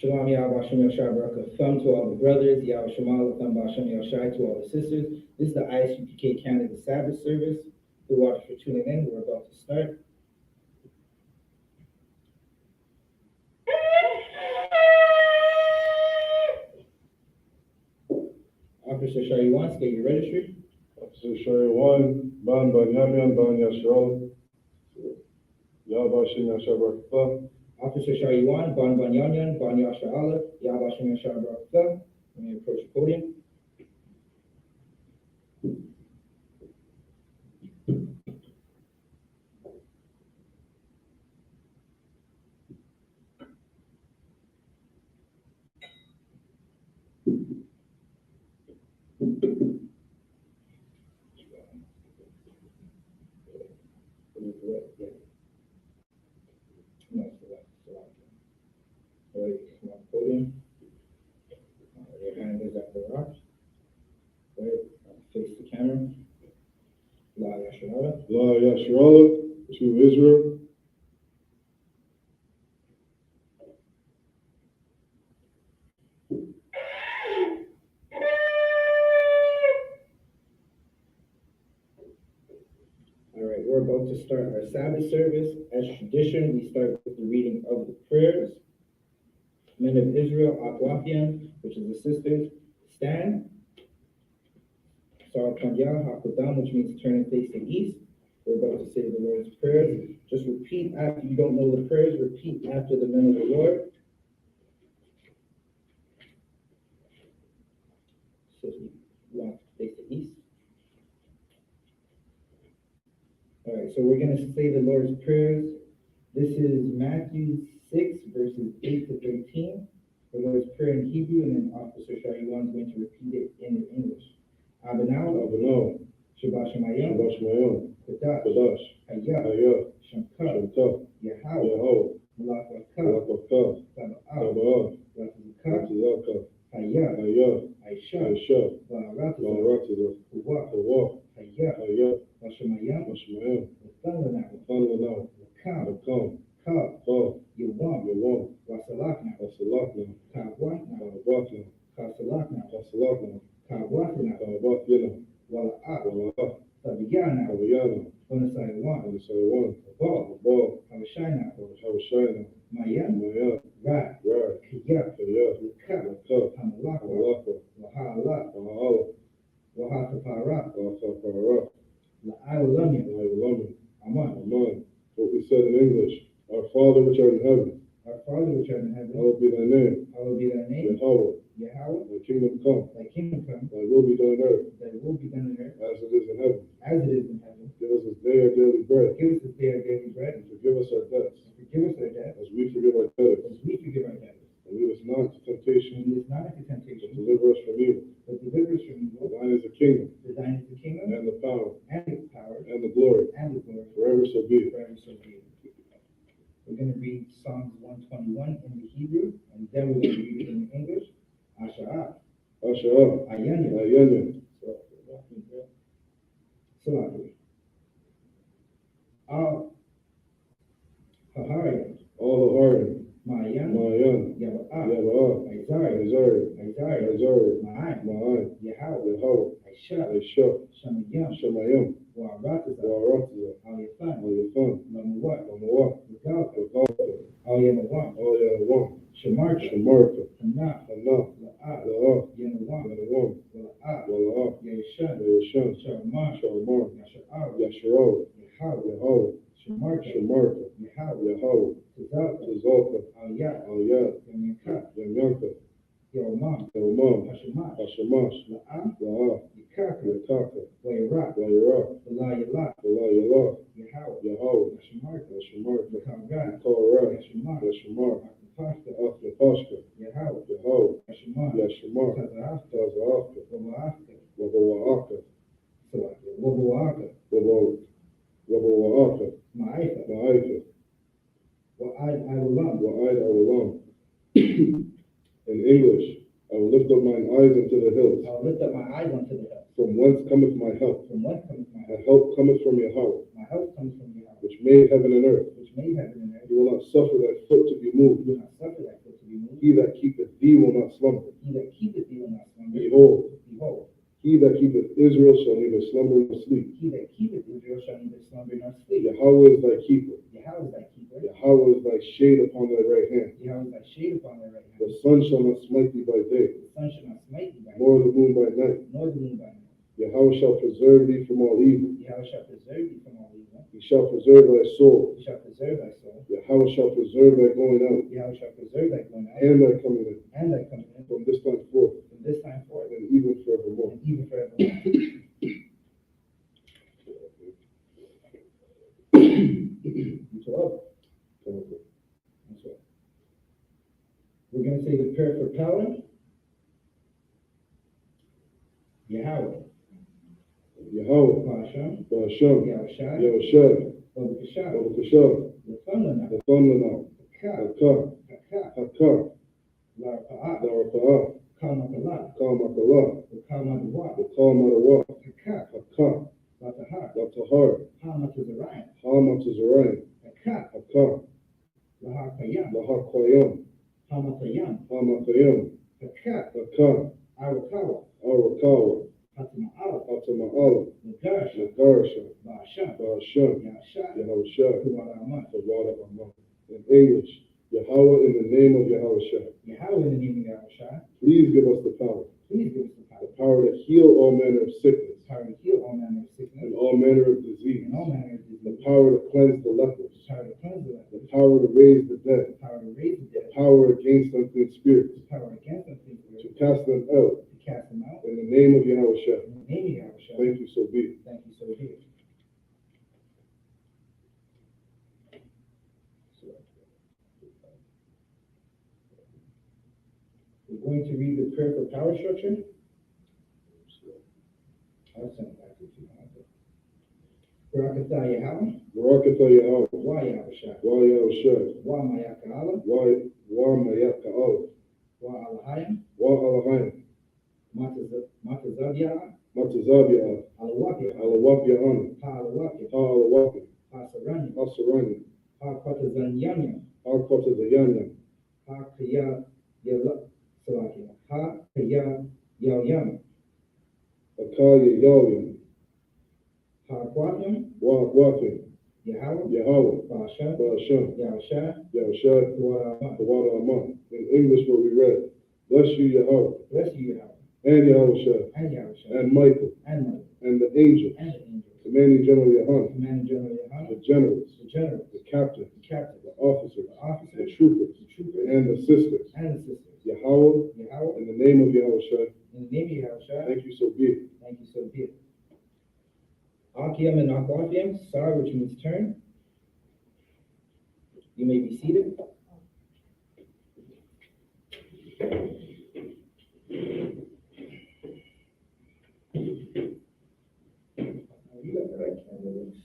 Shalom Yahweh Shem Yashai Barakah Thumb to all the brothers, Yahweh Shemal Thumb Bashem Yashai to all the sisters. This is the I.S.U.P.K Canada Sabbath service. The watch for tuning in. We're about to start. Officer Shari wants, get your registry. Officer Shari 1, Ban Yamian, Ban Yashral, Yahweh Shem Yashai Barakah. Officer Shari 1, Ban Yanyan, Ban Yasha'Allah, Yahweh Shem Yashai Barakah. Let me approach the podium. Podium. Your hand is at the rock. Face the camera. La Yasha'Allah. La Yashral to Israel. All right, we're about to start our Sabbath service. As tradition, we start with the reading of the prayers. Men of Israel, Akwathian, which is the sisters, stand. Sarapandya, Hakodam, which means turn and face the east. We're about to say the Lord's prayers. Just repeat after you don't know the prayers, repeat after the men of the Lord. So you want to face the east. All right, so we're going to say the Lord's prayers. This is Matthew 6, verses 8 to 13. The Lord's Prayer in Hebrew, and then Officer Shariwan is going to repeat it in English. Abinao, Shabbat Shemayim, Kodash, Hayah, Shamka, Yahweh, Malakaka, Sabbath, Ratazaka, Hayah, I.S.U.P.K, Baratiza, Kuwa, Hayah, Washamayim, Wathanlanao, Wakam, Ka, Yawam, Wasalakna, Kawatna, Kasalakna, Kawatna, Wala'ah, Sabiyana, Onasaiwan, Abal, Hawashina, Mayam, Ra, Kiyah, Waka, Hamalaka, Wahala, Wahakapara, La'awalamya, Aman. What we said in English, our Father which art in heaven, hallowed be thy name. Yahweh, thy kingdom come. Thy will be done on earth. As it is in heaven. Give us this day our daily bread. And forgive us our debts. As we forgive our debtors. And lead us not into temptation. But deliver us from evil. For thine is the kingdom. And the power. And the glory. Forever so be it. We're going to read Psalms 121 in the Hebrew, and then we're going to read it in English. Asha'ah. Ayanya. Salatu. Al-Hahari. All Ma'ayan. Yaba'ah. Izari. Ma'an. Yahweh. I.S.U.P.K, Shamayim. Wa'aratiza. Al-Yafan. Lamuwa. Al-Yamawam. Shamarka. Hana. La'ah. Yanawam. Wala'ah. Yashan. Sharmar. Yashral. Yahweh. Shamarka. Yahweh. Tazalka. Al-Yad. Yamyanka. Yomam. Hashamash. La'ah. Yakaka. Wayirah. Walayala. Yahweh. Shamarka. Kavrat. Korah. Yashmar. Yashmar. Pashta. Yahweh. Yashmar. Tazahafka. Wabawaka. Wabawaka. Ma'aifa. Wa'id Awulam. In English, I will lift up mine eyes unto the hills. From whence cometh my help? My help cometh from Yahweh, which made heaven and earth. You will not suffer thy foot to be moved. He that keepeth thee will not slumber. He that keepeth thee will not slumber. Behold, Behold, he that keepeth Israel shall neither slumber nor sleep. he that keepeth Israel shall neither slumber nor sleep. Yahweh is thy keeper. Yahweh is thy keeper. Yahweh is thy shade upon thy right hand. Yahweh is thy shade upon thy right hand. The sun shall not smite thee by day, The sun shall not smite thee by nor day, the moon by night. nor the moon by night. Yahweh shall preserve thee from all evil. Yahweh shall preserve thee from all evil. He shall preserve thy soul. He shall preserve thy soul. Yahweh shall preserve thy going out Yahweh shall preserve thy going out and thy coming in and thy coming in from this time forth from this time forth and even forevermore. and even forevermore. You 12. That's right. We're going to say the prayer for power. Yahweh. Yahweh, Ba'ashem. Ba'ashem, Yahushai. Yahushai, Babakashai. Babakashah, The Thunderna. the Thundernow, Haka. Haka, Haka. Haka, Larapa'ah. Larapa'ah, Kalmakala. Kalmakala, The Kalmadawa. the Kalmadawa, Haka. Haka, Latahar. Latahar, Hamatazariah. Hamatazariah, Haka. Haka, Lahakayam. Lahakwayam, Hamatayam. Hamatayam, Haka. Haka, Arakawa. Arakawa, Hatama'ala. Hatama'ala, Nagarsha. Nagarsha, Ba'ashem. Ba'ashem, Yahushai. Yahushai, Tuwa'aman. the water of Amman. In English, Yahweh in the name of Yahushai. Yahweh in the name of Yahushai. Please give us the power. Please give us The power to heal all manner of sickness power to heal all manner of sickness and all manner of disease. and all manner of The disease. power to cleanse the lepers. Power to cleanse the The lepers. power to raise the dead. Power to raise the The dead. power against unclean spirits. Power against unclean To spirits. cast them out. To cast them out. In the name of Yahushua. In the name of Yahushua. Thank you, so be it. Thank you, so be it. We're going to read the prayer for power structure. I'll send it back to you. Barakatah Yahweh. Barakatah Yahweh. Wa Yahushua. Wa Yahushua. Wa Mayaka'ala. Wa Mayaka'al. Wa Alahayim. Wa Alahayim. Matazabiyah. Matazabiyah. Alawakiyah. Alawakiyah. Ha Alawakiyah. Ha Alawakiyah. Ha Sarani. Ha Sarani. Ha Kotazanyanya. Ha Kotazanyanya. Ha Kaya Yala. Salakia. Ha Kaya Yalyam. Akaya Yalyam. Ha Kwatim. Wa Akwatim. Yahweh. Yahweh. Ba'ashem. Ba'ashem. Yahushai. Yahushua. Tuwa'aman. The water Amman. In English, what we read. Bless you, Yahweh. Bless you, Yahweh. And Yahushua. And Yahushai. And Michael. And Michael. And the angels. And the angels. Commanding General Yahanna. Commanding General Yohana. The generals. The generals. The captains. The captains. The officers. The officers. The troopers. The troopers. And the sisters. And the sisters. Yahweh. Yahweh. In the name of Yahushua. In the name of Yahushua. Thank you, so be it. Thank you, so be it. Akiyam and Akwafiyam, Sar, which means turn. You may be seated. You got the right candidates.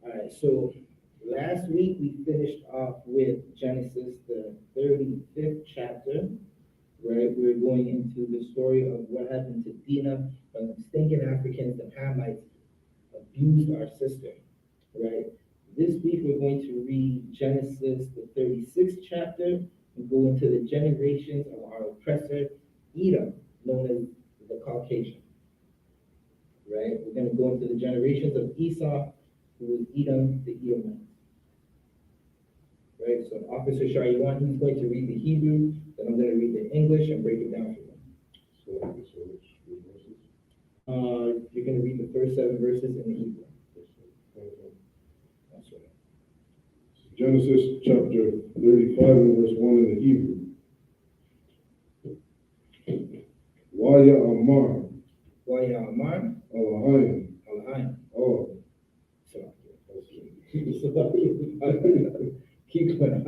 All right, so last week we finished off with Genesis, the 35th chapter. Right, we're going into the story of what happened to Dinah when the stinking Africans, the Hamites, abused our sister. Right. This week we're going to read Genesis, the 36th chapter, and go into the generations of our oppressor, Edom, known as the Caucasian. Right. We're going to go into the generations of Esau, who was Edom, the Edomite. Right, so Officer Shariwan, he's going to read the Hebrew, then I'm going to read the English and break it down for you. You're going to read the first 7 verses in the Hebrew. That's right. Genesis chapter 35 and verse 1 in the Hebrew. Waya Amar. Waya Amar. Alahayim. Alahayim. Oh. Keep going.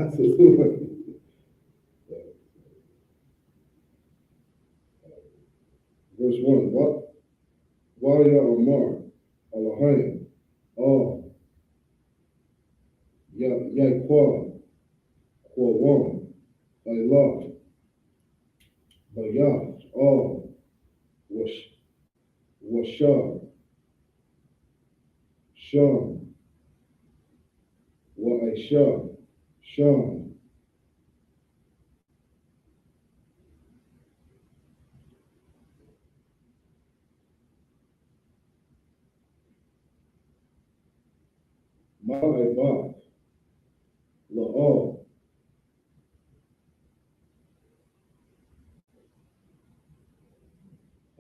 Verse 1. What? Waya Amar. Alahayim. Oh. Yaikwa. Kwawam. Aylah. Bayah. Oh. Washab. Sham. Wa I.S.U.P.K, Sean, I.S.U.P.K, La'al,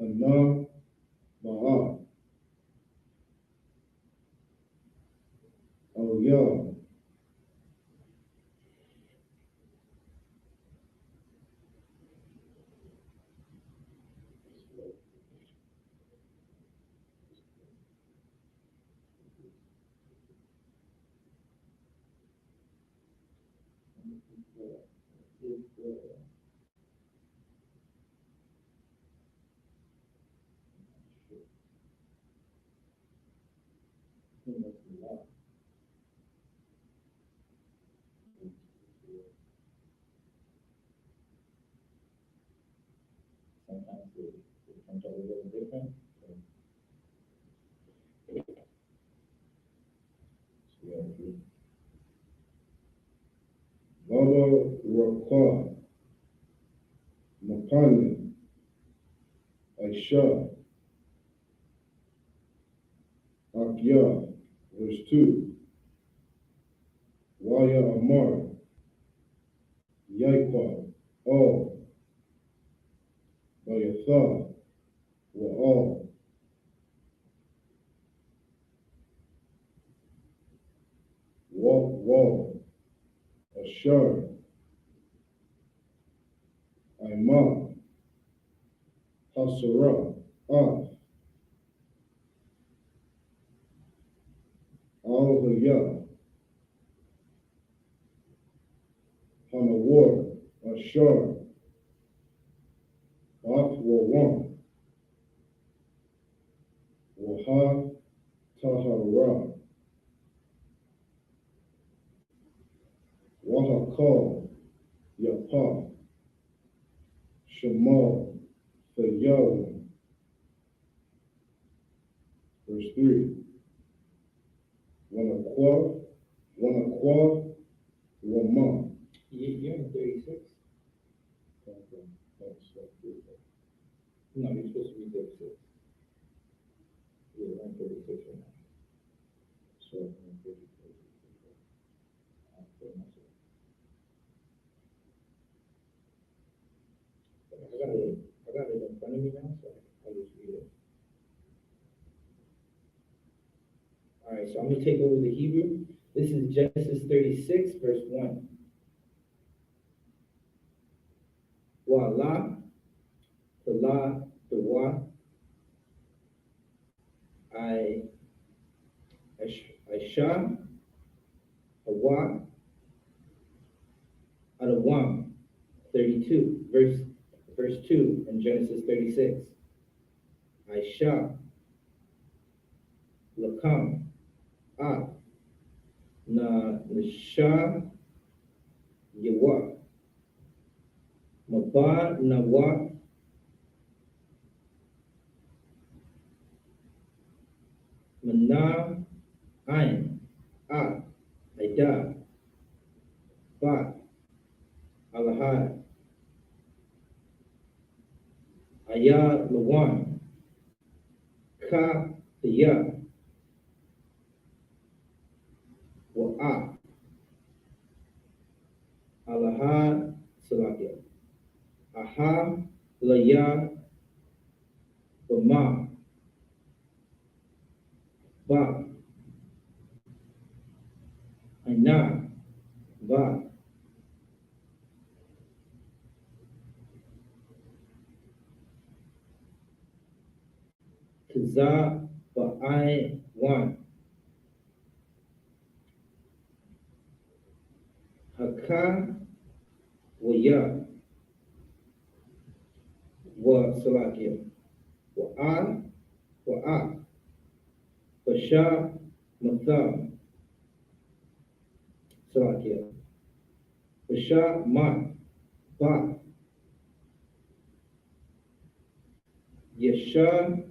Anam, Ma'at, Al-Yah, Sometimes it comes out a little different. Baba Rakwa, Makanya, Aisha, Akya, verse 2, Waya Amar, Yaipa, all, Bayatha, Wa'al, Wal, Ashar, Aima, Hasara, Af, Al-Hayah, Hanawar, Ashar, Af Wawan, Waha, Tahara, Wahakal, Yapa, Shamal, Thayawan, verse 3, Wanakwa, Wama. You're in 36? No, you're supposed to be 36. You're in 36 right now. So, I got it in front of me now, so I'll just read it. All right, so I'm going to take over the Hebrew. This is Genesis 36, verse 1. Wa'ala, the la, the wa, I-sha, Hawa, Adawam, 32, verse 2 in Genesis 36. I-sha, Lakam, Nasha, Yawa, Maba, Nawa, Mana, Ain, Ida, Ba, Alahad, Aya, Lawan, Ka, Ya, Wa'a, Alahad, Salakia, Aha, Laya, Bama, Ba, Aina, Ba, Kaza, Ba'ai, Wan, Haka, Waya, Wa, Salakia, Wa'a, Basha, Matham, Salakia, Basha, Ma, Ba, Yesha,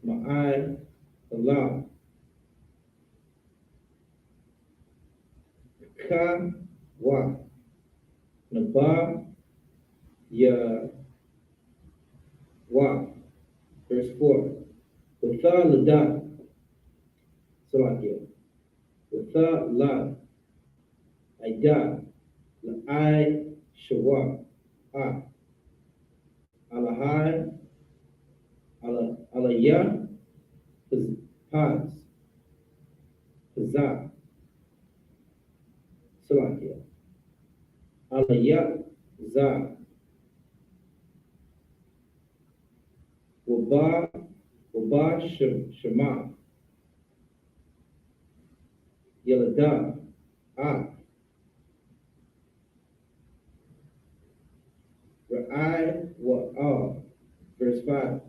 Ma'ai, Allah, Ka wa. Naba ya wa. Verse 4. Watha lada. Salakia. Watha la. Aida. La'ai shawa. Ah. Alahai. Alaya. Paz. Pazah. Salakia. Alaya. Za. Waba. Shema. Yalada. Ah. Ra'ai wa'ah. Verse 5.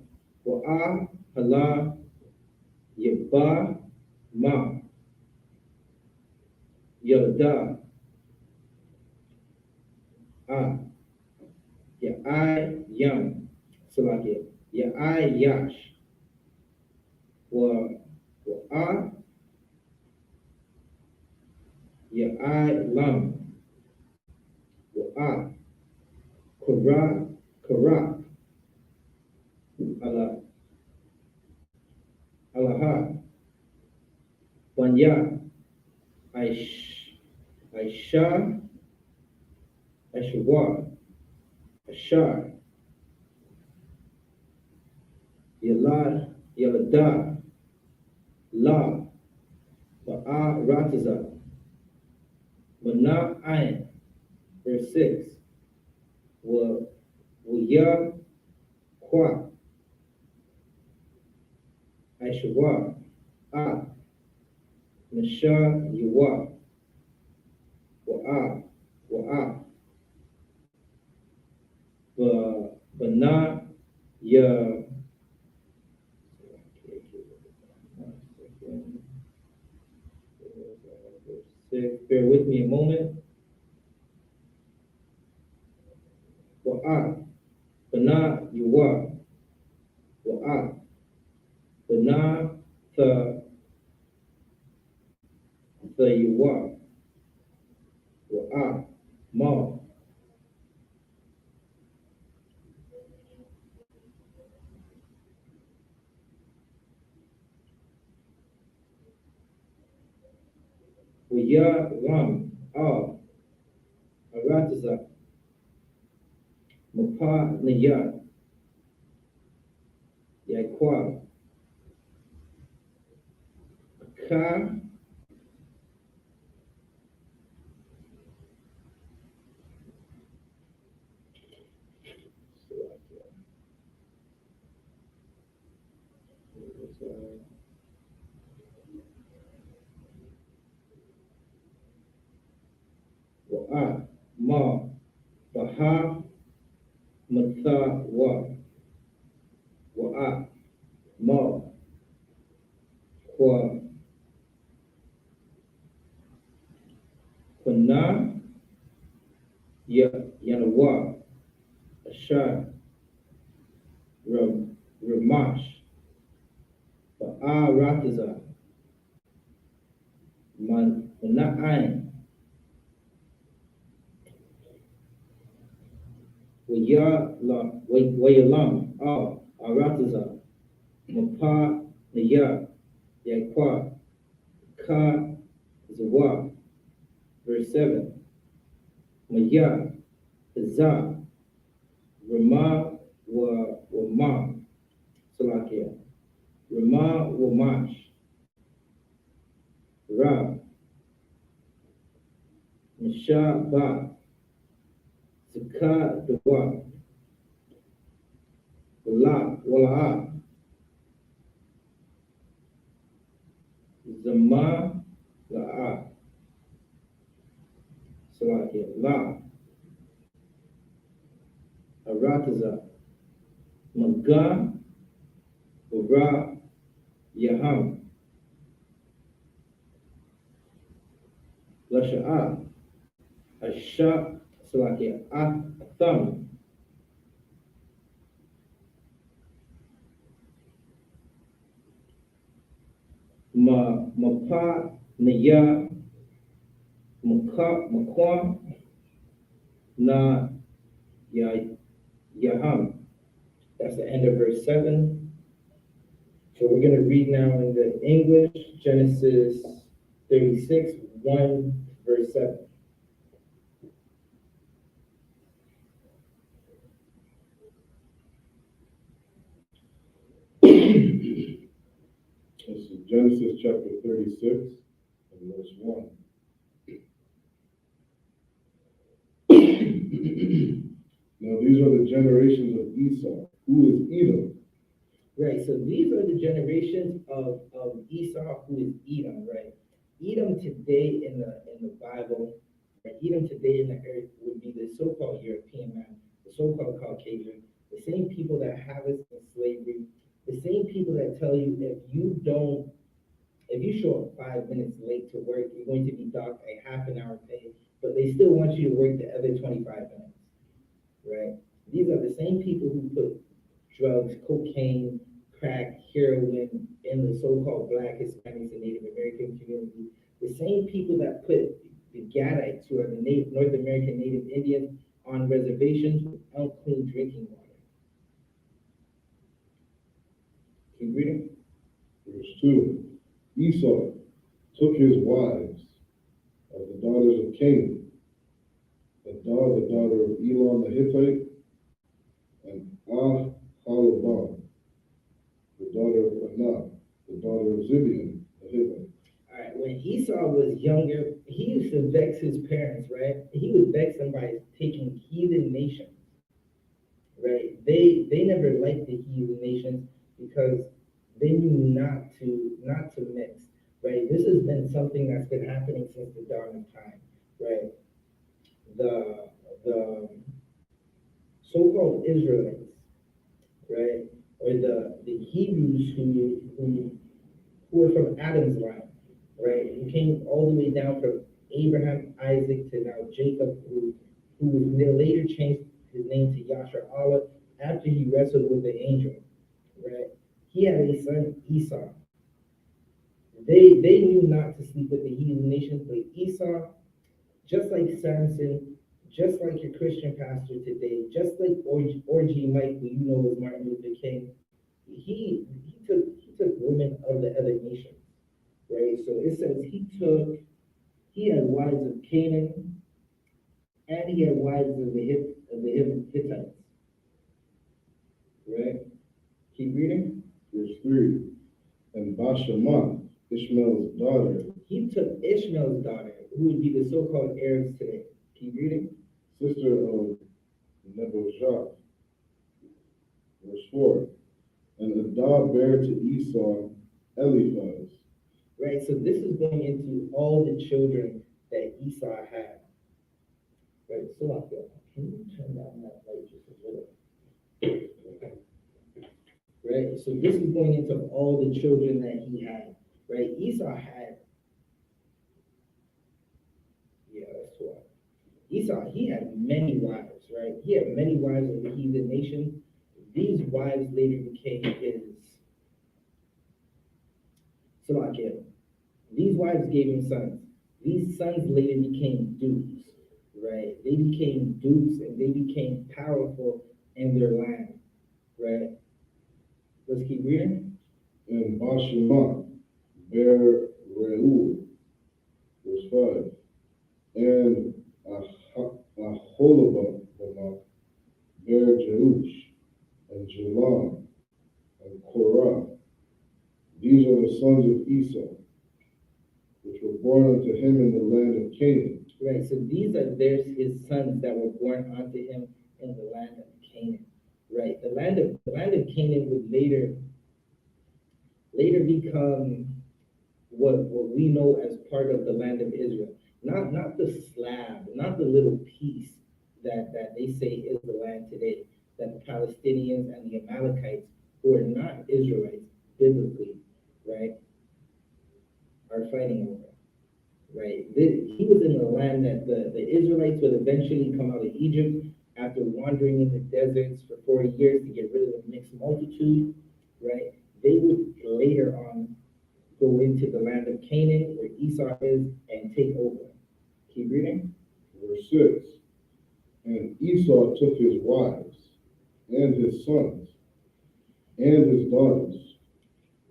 Wa'ah hala yaba ma. Yalada. Ah. Ya'ai yam. Salakia. Ya'ai yash. Wa'ah. Ya'ai lam. Wa'ah. Kara. Ala. Alaha. Wanya. Aisha. Ashwa. Ashar. Yalada. La. Ba'a Rataza. Mana Ayin. Verse 6. Ya Kwa. Aishwa. Ah. Nasha Yawa. Wa'a. Bana Ya. Bear with me a moment. Wa'a. Bana Yawa. Wa'a. Bana the Yawa. Wa'a. Ma. Ya Ram. Ah. Arataza. Mapa Naya. Yakwa. Ka. Wa'a. Ma. Baha. Matha wa. Wa'a. Ma. Kwa. Kuna. Yanawa. Ashar. Ramash. Ba'a Rataza. Mana'ain. Wayalam. Ah. Arataza. Mapa Naya. Yakwa. Ka. Zawa. Verse 7. Maya. Za. Rama wa ma. Salakia. Rama wa mash. Ra. Nisha ba. Zaka dawa. Wala'a. Zama la'a. Salakia. La. Arataza. Maga. Ra. Yaham. Lasha'a. Asha. Salakia. Atham. Mapa Naya. Maka. Makwa na Yahanna. That's the end of verse 7. So we're going to read now in the English, Genesis 36, 1, verse 7. This is Genesis chapter 36 and verse 1. Now these are the generations of Esau, who is Edom. Right, so these are the generations of Esau, who is Edom, right? Edom today in the Bible, right? Edom today in the earth would be the so-called European man, the so-called Caucasian, the same people that have us in slavery, the same people that tell you if you show up 5 minutes late to work, you're going to be docked a half an hour pay, but they still want you to work the other 25 minutes, right? These are the same people who put drugs, cocaine, crack, heroin in the so-called Black, Hispanics, and Native American community. The same people that put the Gadites, who are the North American Native Indians, on reservations with unclean drinking water. Keep reading. Verse 2. Esau took his wives of the daughters of Canaan, Adah, the daughter of Elon the Hittite, and Aholibah, the daughter of Anah, the daughter of Zibeon the Hittite. All right, when Esau was younger, he used to vex his parents, right? He would vex them by taking heathen nations, right? They never liked the heathen nations because they knew not to mix, right? This has been something that's been happening since the dawn of time, right? The so-called Israelites, right, or the Hebrews who were from Adam's line, right, who came all the way down from Abraham, Isaac to now Jacob, who later changed his name to Yasharallah after he wrestled with the angel, right? He had a son, Esau. They knew not to sleep with the heathen nations, but Esau, just like Samson, just like your Christian pastor today, just like Orgy Mike, who you know was Martin Luther King, he took women of the other nations, right? So it says he had wives of Canaan, and he had wives of the Hittites, right? Keep reading. Verse 3. And Bashemoth, Ishmael's daughter. He took Ishmael's daughter, who would be the so-called Arabs today. Keep reading. Sister of Nebuchadnezzar. Verse 4. And Adah bare to Esau Eliphaz. Right, so this is going into all the children that Esau had. Right, so can you turn down that light just a little? Right, so this is going into all the children that he had. Right, that's 12. Esau, he had many wives, right? He had many wives of the heathen nation. These wives later became his Salakia. These wives gave him sons. These sons later became dukes, right? They became dukes and they became powerful in their land, right? Let's keep reading. And Bashemoth bare Reuel. Verse 5. And Aholibah bare Jeush, and Jalam, and Korah. These are the sons of Esau, which were born unto him in the land of Canaan. Right, so these are his sons that were born unto him in the land of Canaan. Right, the land of Canaan would later become what we know as part of the land of Israel. Not the slab, not the little piece that they say is the land today, that the Palestinians and the Amalekites, who are not Israelites biblically, right, are fighting over. Right, he was in the land that the Israelites would eventually come out of Egypt after wandering in the deserts for 40 years to get rid of the mixed multitude, right? They would later on go into the land of Canaan, where Esau is, and take over. Keep reading. Verse 6. And Esau took his wives, and his sons, and his daughters,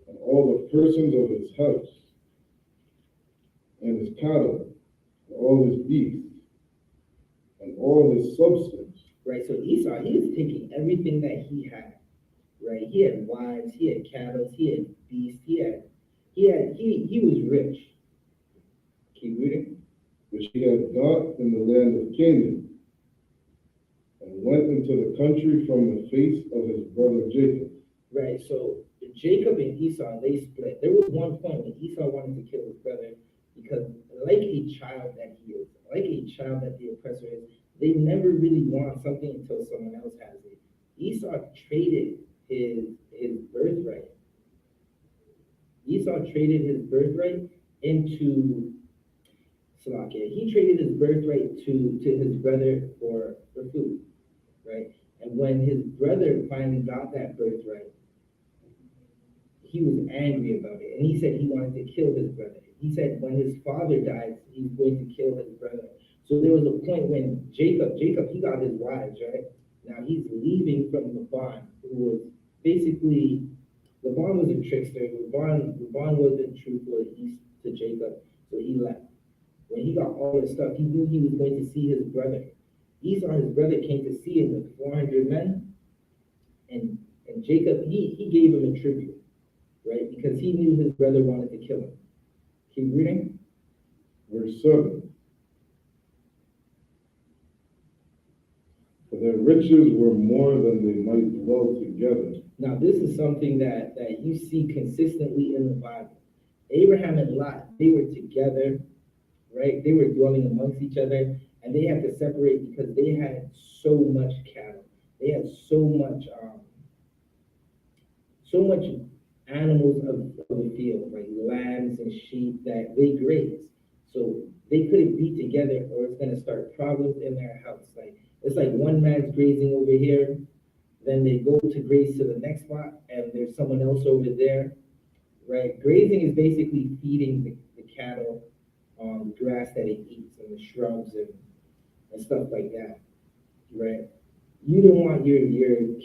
and all the persons of his house, and his cattle, and all his beasts, and all his substance. Right, so Esau, he was taking everything that he had, right? He had wives, he had cattle, he had beasts, he was rich. Keep reading. Which he had got in the land of Canaan, and went into the country from the face of his brother Jacob. Right, so Jacob and Esau, they split. There was one point when Esau wanted to kill his brother because, like a child that he is, like a child that the oppressor is, they never really want something until someone else has it. Esau traded his birthright. Esau traded his birthright into Salakia. He traded his birthright to his brother for food, right? And when his brother finally got that birthright, he was angry about it. And he said he wanted to kill his brother. He said when his father dies, he's going to kill his brother. So there was a point when Jacob, he got his wives, right? Now he's leaving from Laban, who was basically, Laban was a trickster. Laban wasn't truthful to Jacob, so he left. When he got all this stuff, he knew he was going to see his brother. Esau, his brother, came to see him with 400 men, and Jacob, he gave him a tribute, right? Because he knew his brother wanted to kill him. Keep reading. Verse 7. For their riches were more than they might dwell together. Now, this is something that you see consistently in the Bible. Abraham and Lot, they were together, right? They were dwelling amongst each other, and they had to separate because they had so much cattle. They had so much animals of the field, like lambs and sheep that they grazed. So they couldn't be together, or it's gonna start problems in their house. Like it's like one man's grazing over here, then they go to graze to the next spot, and there's someone else over there, right? Grazing is basically feeding the cattle grass that it eats and the shrubs and stuff like that, right? You don't want your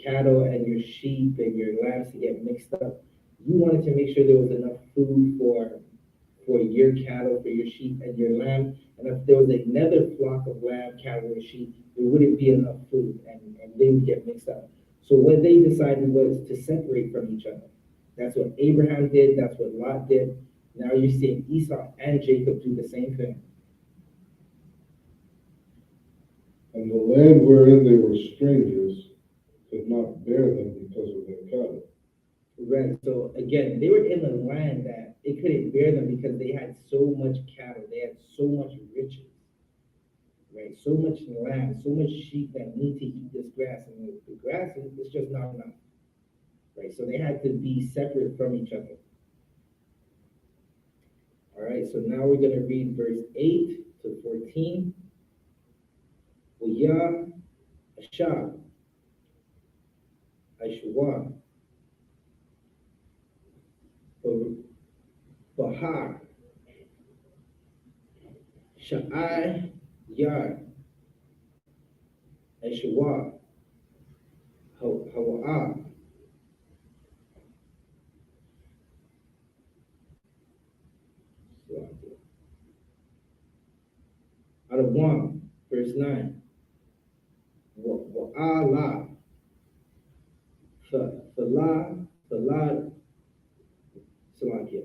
cattle and your sheep and your lambs to get mixed up. You wanted to make sure there was enough food for your cattle, for your sheep and your lamb. And if there was another flock of lamb, cattle, or sheep, there wouldn't be enough food and they would get mixed up. So what they decided was to separate from each other. That's what Abraham did. That's what Lot did. Now you're seeing Esau and Jacob do the same thing. And the land wherein they were strangers could not bear them because of their cattle. Right. So again, they were in a land that it couldn't bear them because they had so much cattle. They had so much riches. Right. So much land, so much sheep that need to eat this grass, and the grass is just not enough. Right. So they had to be separate from each other. All right. So now we're going to read verse 8 to 14. Y-A-H-N-N, I-S-U-P-K, Bahar, Sha'ai, Yar, I-S-U-P-K, Hawa'ah, out of 1, verse 9. Wa'ala, Fala, Salakia,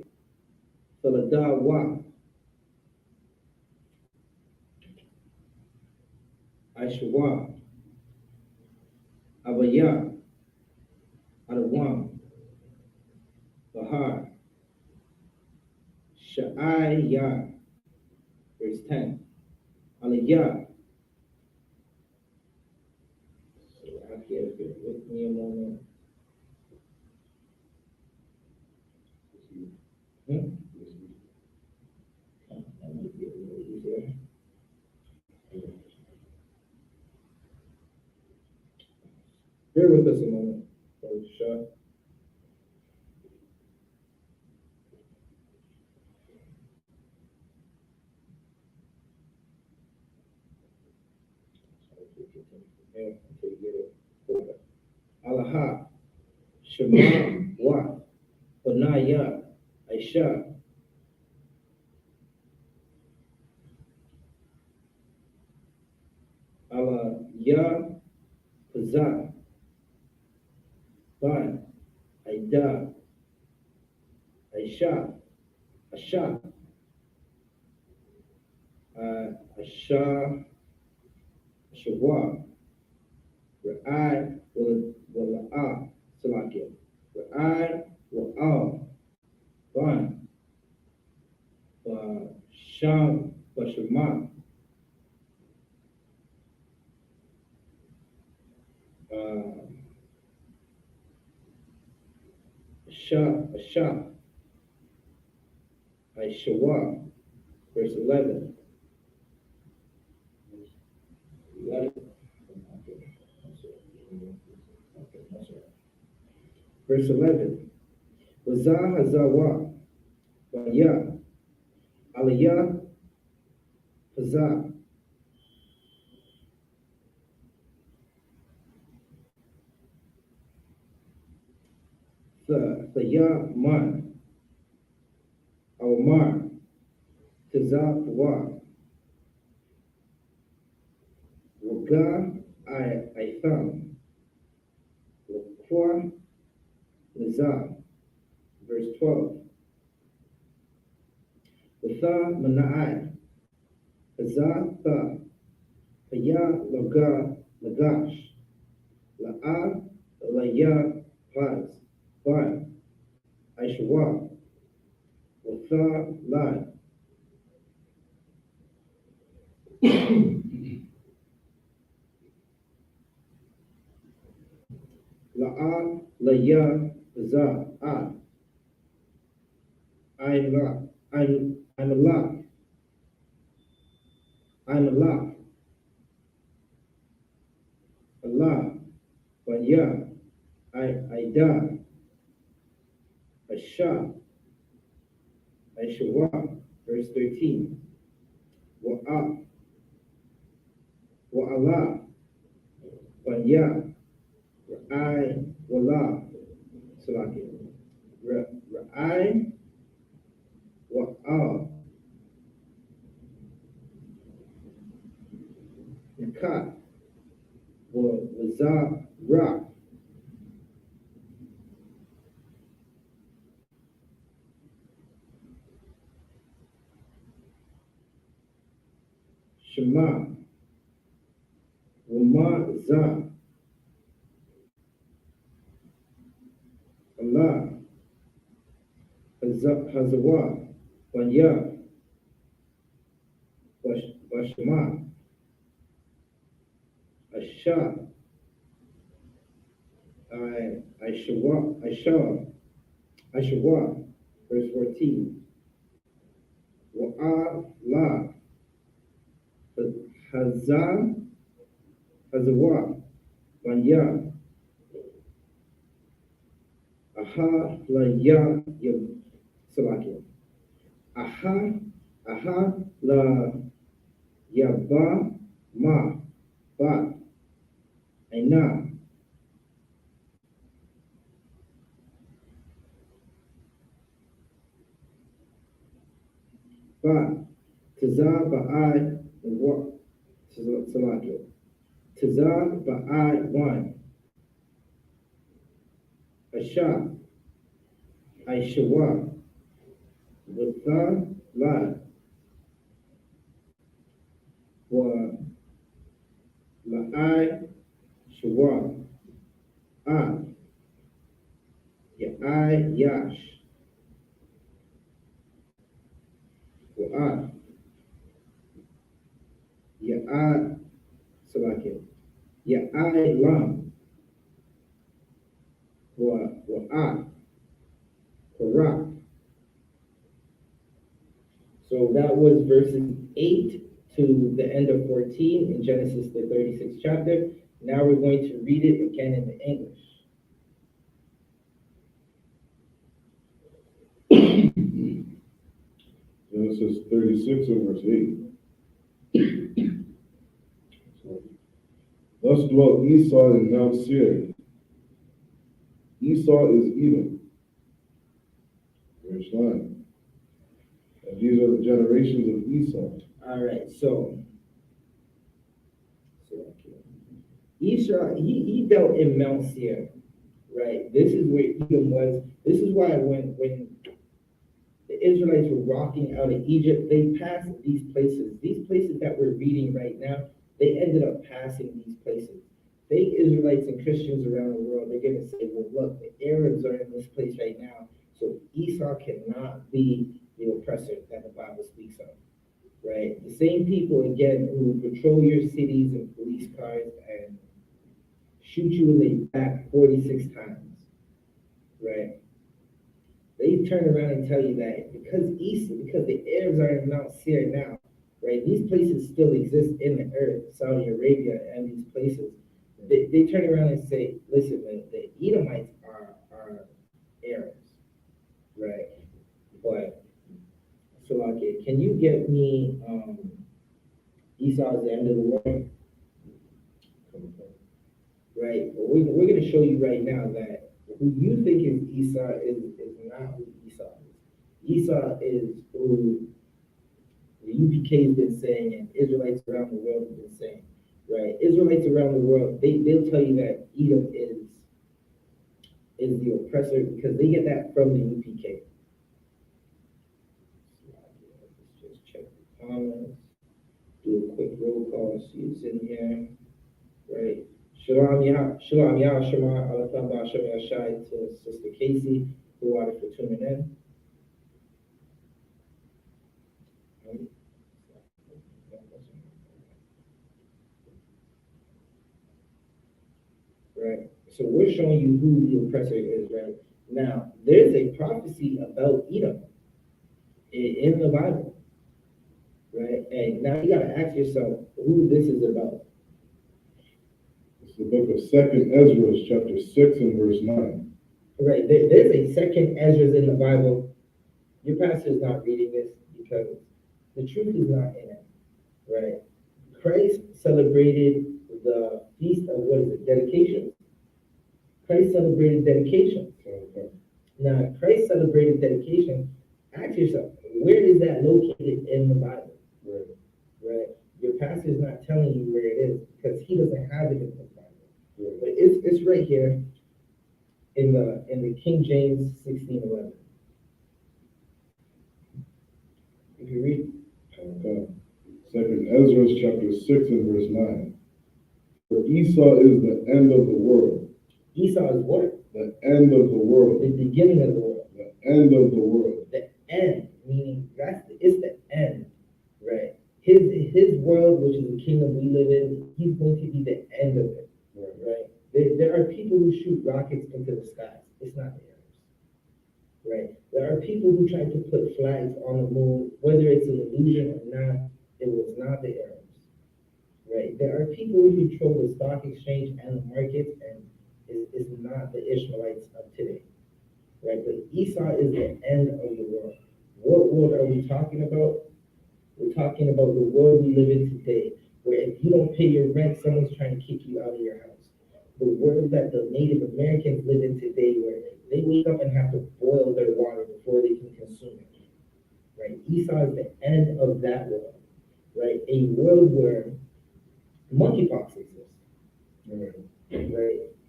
Faladawa, I-S-U-P-K, Abaya, out of 1, Bahar, Sha'ai, Yar, verse 10. Aliyah. With me a moment. That might be a little easier. Bear with us a moment, Brother Shah. Shema Wa, Panaya, Aisha, Allah Ya, Pazah, Ban, Aida, Aisha, Asha, Asha, Shawa, Ra'ai, Wala'a, Salakia, Ra'ai, Wa'al, Ban, Sham, Bashama, Asha, Aishawa, verse 11. 11. Verse 11. Wazah Hazawa, Baya, Aliyah, Hazah, Thaya Man, Awmar, Tazah Wa, Waga, I found, Wakwa, Nizah, verse 12. Watha Mana'ai, Hazah Tha, Haya Laga, Lagash, La'a, Laya, Paz, Ban, Aishwa, Watha Lai, La'a, Laya, Hazah, I'm alive. I'm alive. Allah, but yeah, I die. Asha, Aishwa, verse 13. Wa Allah, but yeah, I Wallah, Salaki. Ra'ai, Wa'al, Nakat, Wazah, Ra, Shema, Wama, Za, Allah, Hazawa, Banya, Bashma, Asha, Aishwa, verse 14. Wa'ala, Hazawa, Banya, Aha, La Ya, Salakia. Aha, La Yaba, Ma, Ba, Aina, Ba, Taza, Ba'ai, Wa, Salakia. Taza, Ba'ai, One, Asha, Aishawa, Watha, La, Wa, La'ai, Shawa, Ya'ai, Yash, Wa'at, Ya'at, Salakia. Ya'ai, Lam, Wa'at, Barak. So that was verses 8 to the end of 14 in Genesis, the 36th chapter. Now we're going to read it again in the English. Genesis 36 and verse 8. Thus dwelt Esau in Mount Seir, Esau is Edom. Verse 9. And these are the generations of Esau. All right, so Esau, he dealt in Mount Seir, right? This is where Edom was. This is why when the Israelites were walking out of Egypt, they passed these places. These places that we're reading right now, they ended up passing these places. Fake Israelites and Christians around the world, they're going to say, well, look, the Arabs are in this place right now, so Esau cannot be the oppressor that the Bible speaks of, right? The same people, again, who patrol your cities in police cars and shoot you in the back 46 times, right? They turn around and tell you that because the Arabs are in Mount Seir now, right? These places still exist in the earth, Saudi Arabia and these places. They turn around and say, listen, the Edomites are Arabs, right? But, Salaki, can you get me Esau's the end of the world? Right? But we're going to show you right now that who you think is Esau is not who Esau is. Esau is who the UPK has been saying and Israelites around the world have been saying, right? Israelites around the world, they'll tell you that Edom is the oppressor because they get that from the UPK. Let's just check the comments, do a quick roll call, see who's in here, right? Shalom Yah, Shema, Alatham Ba'Shem Yashai to Sister Casey, who wanted for tuning in. Right? So we're showing you who the oppressor is, right? Now, there's a prophecy about Edom in the Bible, right? And now you gotta ask yourself who this is about. It's the book of 2nd Ezra, chapter 6 and verse 9. Right, there's a second Ezra in the Bible. Your pastor's not reading this because the truth is not in it, right? Christ celebrated the feast of what is it, dedication? Christ celebrated dedication. Okay. Now, Christ celebrated dedication. Ask yourself, where is that located in the Bible? Right. Right? Your pastor's not telling you where it is because he doesn't have it in the Bible. Right. But it's right here in the King James 16:11. If you read. Okay. 2nd Ezra, chapter 6 and verse 9. For Esau is the end of the world. Esau is what? The end of the world. The beginning of the world. The end of the world. The end, meaning it's the end, right? His world, which is the kingdom we live in, he's going to be the end of it, right? There are people who shoot rockets into the skies. It's not the Arabs, right? There are people who try to put flags on the moon, whether it's an illusion or not. It was not the Arabs, right? There are people who control the stock exchange and the markets, and it's not the Ishmaelites of today, right? But Esau is the end of the world. What world are we talking about? We're talking about the world we live in today, where if you don't pay your rent, someone's trying to kick you out of your house. The world that the Native Americans live in today, where they wake up and have to boil their water before they can consume it, right? Esau is the end of that world, right? A world where monkeypox exists, right?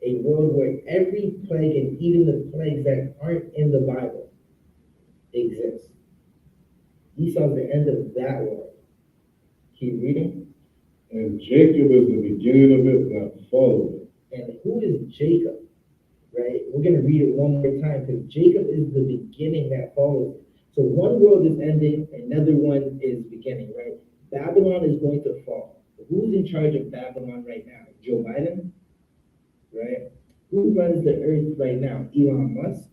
A world where every plague and even the plagues that aren't in the Bible exist. Esau's the end of that world. Keep reading. And Jacob is the beginning of it that followed it. And who is Jacob? Right? We're going to read it one more time because Jacob is the beginning that follows it. So one world is ending, another one is beginning, right? Babylon is going to fall. Who's in charge of Babylon right now? Joe Biden? Right? Who runs the earth right now? Elon Musk?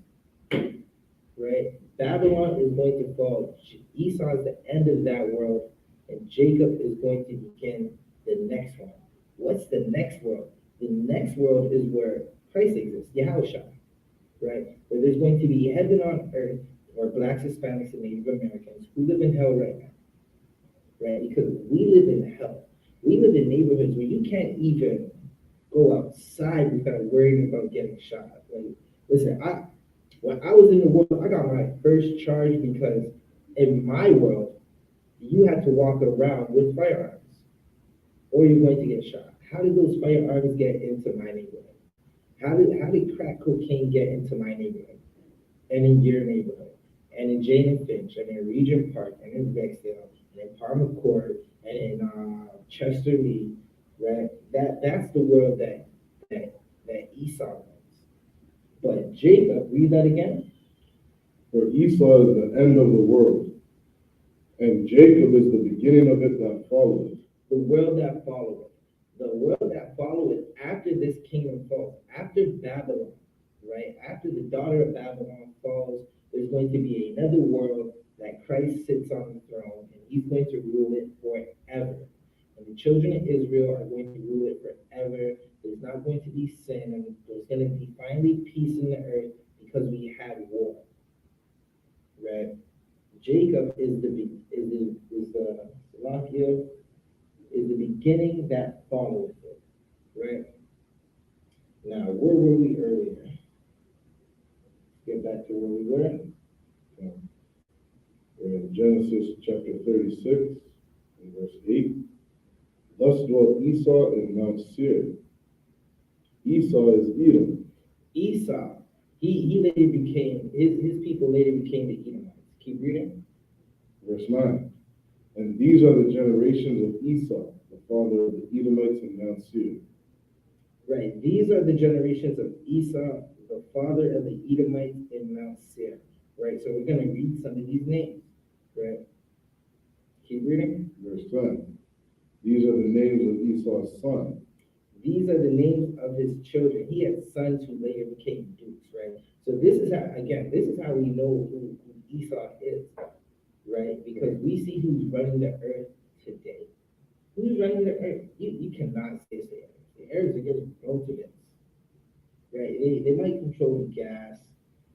Right? Babylon is going to fall. Esau is the end of that world, and Jacob is going to begin the next one. What's the next world? The next world is where Christ exists, YAHANNA, right? Where there's going to be heaven on earth for Blacks, Hispanics, and Native Americans who live in hell right now, right? Because we live in hell. We live in neighborhoods where you can't even go outside without worrying about getting shot. Like, Listen, when I was in the world, I got my first charge because in my world, you had to walk around with firearms or you're going to get shot. How did those firearms get into my neighborhood? How did crack cocaine get into my neighborhood and in your neighborhood and in Jane and Finch and in Regent Park and in Rexdale and in Palmer Court and in Chester Lee, right? That's the world that Esau was. But Jacob, read that again. For Esau is the end of the world, and Jacob is the beginning of it that followeth. The world that followeth. The world that followeth after this kingdom falls, after Babylon, right? After the daughter of Babylon falls, there's going to be another world that Christ sits on the throne, and he's going to rule it forever. And the children of Israel are going to rule it forever. There's not going to be sin, and there's going to be finally peace in the earth because we had war, right? Jacob is Salakia, is the beginning that followeth it, right? Now, where were we earlier? Get back to where we were. We're in Genesis chapter 36, and verse 8. Thus dwelt Esau in Mount Seir. Esau is Edom. Esau, he later became, his people later became the Edomites. Keep reading. Verse 9. And these are the generations of Esau, the father of the Edomites in Mount Seir. Right, these are the generations of Esau, the father of the Edomites in Mount Seir. Right, so we're going to read some of these names. Right, keep reading. Verse 10. These are the names of Esau's son. These are the names of his children. He had sons who later became dukes, right? So this is how we know who Esau is, right? Because we see who's running the earth today. Who's running the earth? You cannot say it's the Arabs. The Arabs are getting ultimates, right? They might control the gas.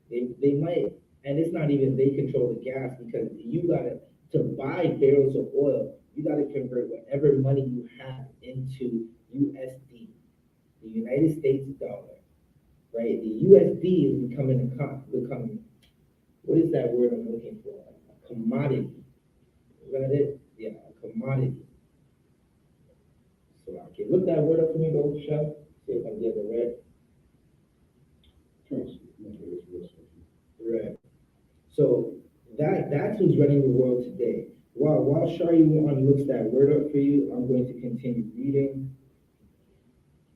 They might, and it's not even they control the gas because to buy barrels of oil, you gotta convert whatever money you have into USD, the United States dollar, right? The USD is becoming what is that word I'm looking for? A commodity. Is that it? Yeah, a commodity. So okay, look that word up for me, go Chef. See if I can get it right. Right. So that's who's running the world today. While Shari looks that word up for you, I'm going to continue reading.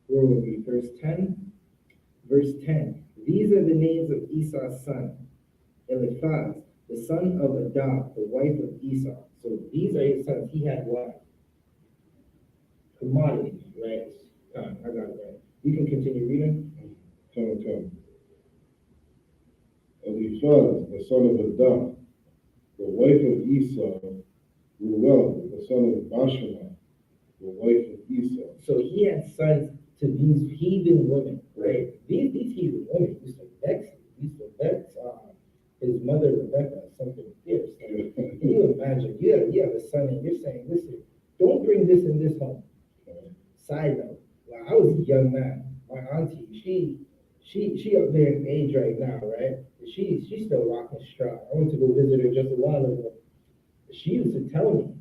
Where will we? Verse 10. Verse 10. These are the names of Esau's son, Eliphaz, the son of Adah, the wife of Esau. So these are his sons. He had what? Commodity, right? I got it right. You can continue reading. Come. Eliphaz, the son of Adah, the wife of Esau, Ruel, the son of Bashalah, the wife of Esau. So he had sons to these heathen women, right? These heathen women used to vex his mother Rebecca, something fierce. Like, can you imagine? You have a son and you're saying, listen, don't bring this in this home. Side note, when I was a young man, my auntie, she up there in age right now, right? She's still rocking strong. I went to go visit her just a while ago. She used to tell me,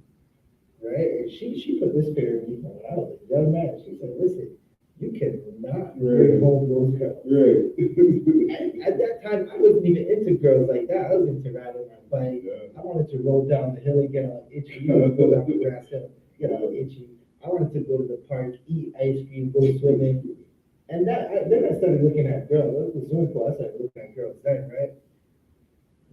right? And she put this fear in me when I was a young man. She said, listen, you cannot bring home those girls. Right. At that time, I wasn't even into girls like that. I was into riding my bike. Yeah. I wanted to roll down the hill and get all itchy. You know, go down the grass hill, get all itchy. I wanted to go to the park, eat ice cream, go swimming. And then I started looking at girls. That was the swimming pool. I started looking at girls then, right?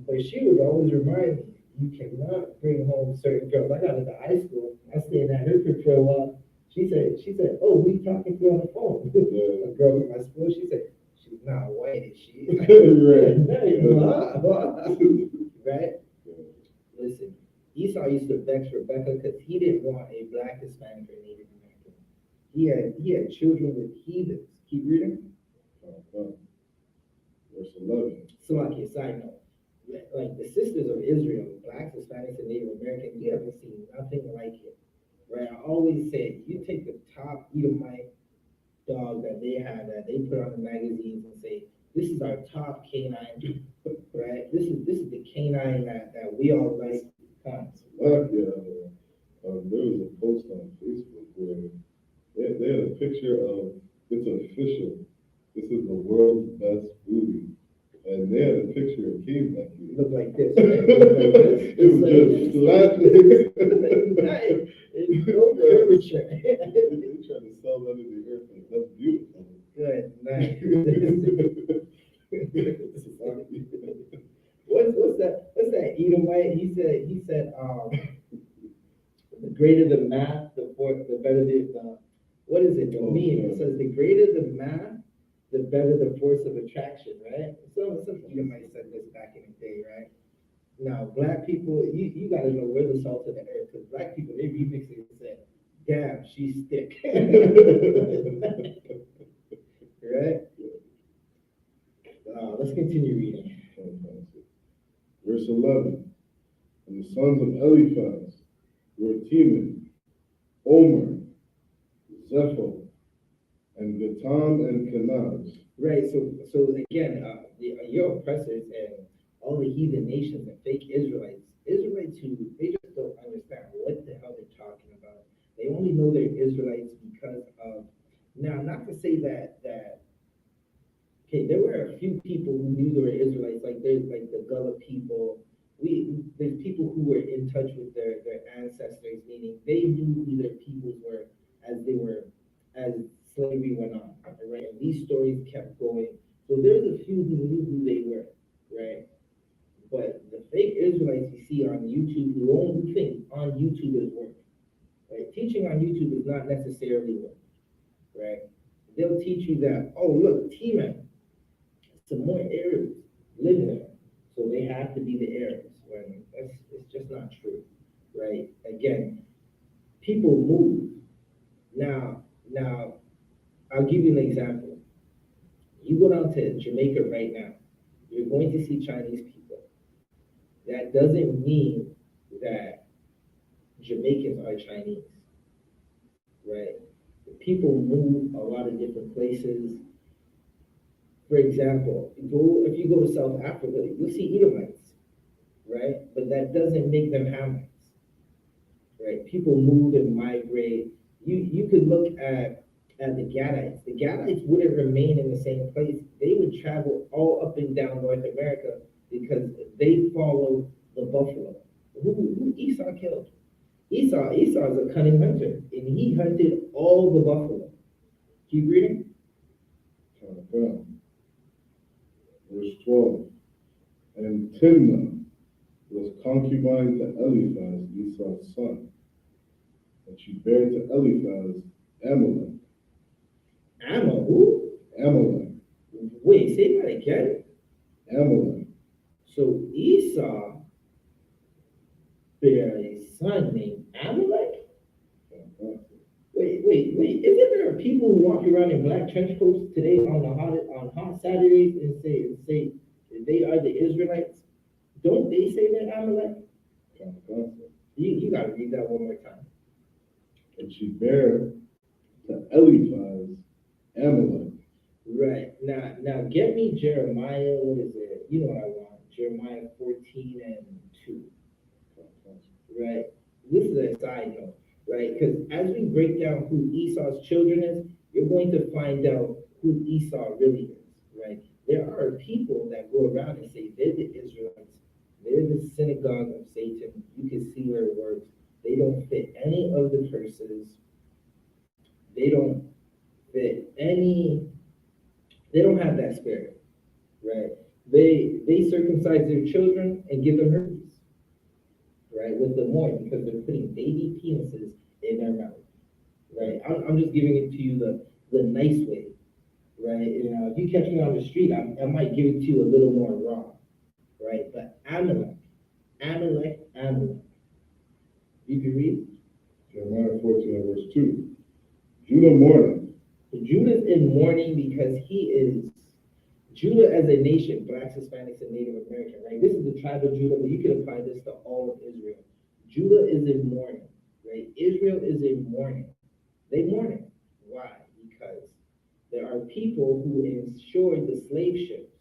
But she would always remind me, you cannot bring home certain girls. I got into high school. I stayed at her crib for a while. She said, oh, we talking to you on the phone. A girl in my school, she said, she's not white, is she? Right. Right? Listen, Esau used to vex Rebecca because he didn't want a black Hispanic or Native American. He had children with heathens. Keep reading. Verse 11. Salakia, side note. Like the sisters of Israel, blacks, Hispanics, and Native Americans, you haven't seen nothing like it. Right? I always say, you take the top Edomite dog that they have, that they put on the magazines and say, This is our top canine, right? This is the canine that we all like. There was a post on Facebook where they had a picture of, it's official, this is the world's best booty. And they had a picture of King back here. Look like this, right? Look like this. It was just flat. It's no curvature. They trying to sell that in the earth. That's beautiful. Good, nice. What's that Edomite? He said, the greater the math, the better the what is it? The meme. It says the greater the math, the better the force of attraction, right? Some Edomite said this back in the day, right? Now, black people, you gotta know we're the salt of the earth, because black people, they remix it and say, damn, she's thick. Right? Let's continue reading. Verse 11. And the sons of Eliphaz were Teman, Omer, Zepho, and Gatam and Kenaz. Right, so again, your oppressors and all the heathen nations and fake Israelites who, they just don't understand what the hell they're talking about. They only know they're Israelites because of, now, not to say that okay, there were a few people who knew they were Israelites, like there's like the Gullah people. There's people who were in touch with their ancestors, meaning they knew who their peoples were as slavery went on, right? And these stories kept going. So there's a few who knew who they were, right? But the fake Israelites you see on YouTube who think on YouTube is work, right? Teaching on YouTube is not necessarily work, right? They'll teach you that, oh, look, T-Man, some more Arabs live there, so they have to be the Arabs, when it's just not true, right? Again, people move. Now, I'll give you an example. You go down to Jamaica right now, you're going to see Chinese people. That doesn't mean that Jamaicans are Chinese, right? People move a lot of different places. For example, if you go to South Africa, you'll see Edomites, right? But that doesn't make them Hamites, right? People move and migrate. You could look at the Gadites. The Gadites wouldn't remain in the same place. They would travel all up and down North America because they follow the buffalo. Who Esau killed? Esau is a cunning hunter, and he hunted all the buffalo. Keep reading. Verse 12. And Timnah was concubine to Eliphaz, Esau's son. And she bare to Eliphaz Amalek. Who? Amalek. Wait, say that again. Amalek. So Esau bare a son named Amalek? Wait. Isn't there people who walk around in black trench coats today on hot Saturdays and say they are the Israelites? Don't they say they're Amalek? You gotta read that one more time. And she bare to Eliphaz Amalek. Right. Now get me Jeremiah, what is it? You know what I want. Jeremiah 14 and 2. Right? This is a side note, right? Because as we break down who Esau's children is, you're going to find out who Esau really is, right? There are people that go around and say they're the Israelites, they're the synagogue of Satan. You can see their works. They don't fit any of the curses. They don't fit any, they don't have that spirit, right? They circumcise their children and give them herpes, right, with the morning, because they're putting baby penises in their mouth, right? I'm just giving it to you the nice way, right? You know, if you catch me on the street, I might give it to you a little more raw, right? But Amalek. You can read? Jeremiah 14 verse 2. Judah mourneth. Judah's in mourning because Judah as a nation, Blacks, Hispanics, and Native American, right? This is the tribe of Judah, but you can apply this to all of Israel. Judah is in mourning, right? Israel is in mourning. They mourning. Why? Because There are people who insured the slave ships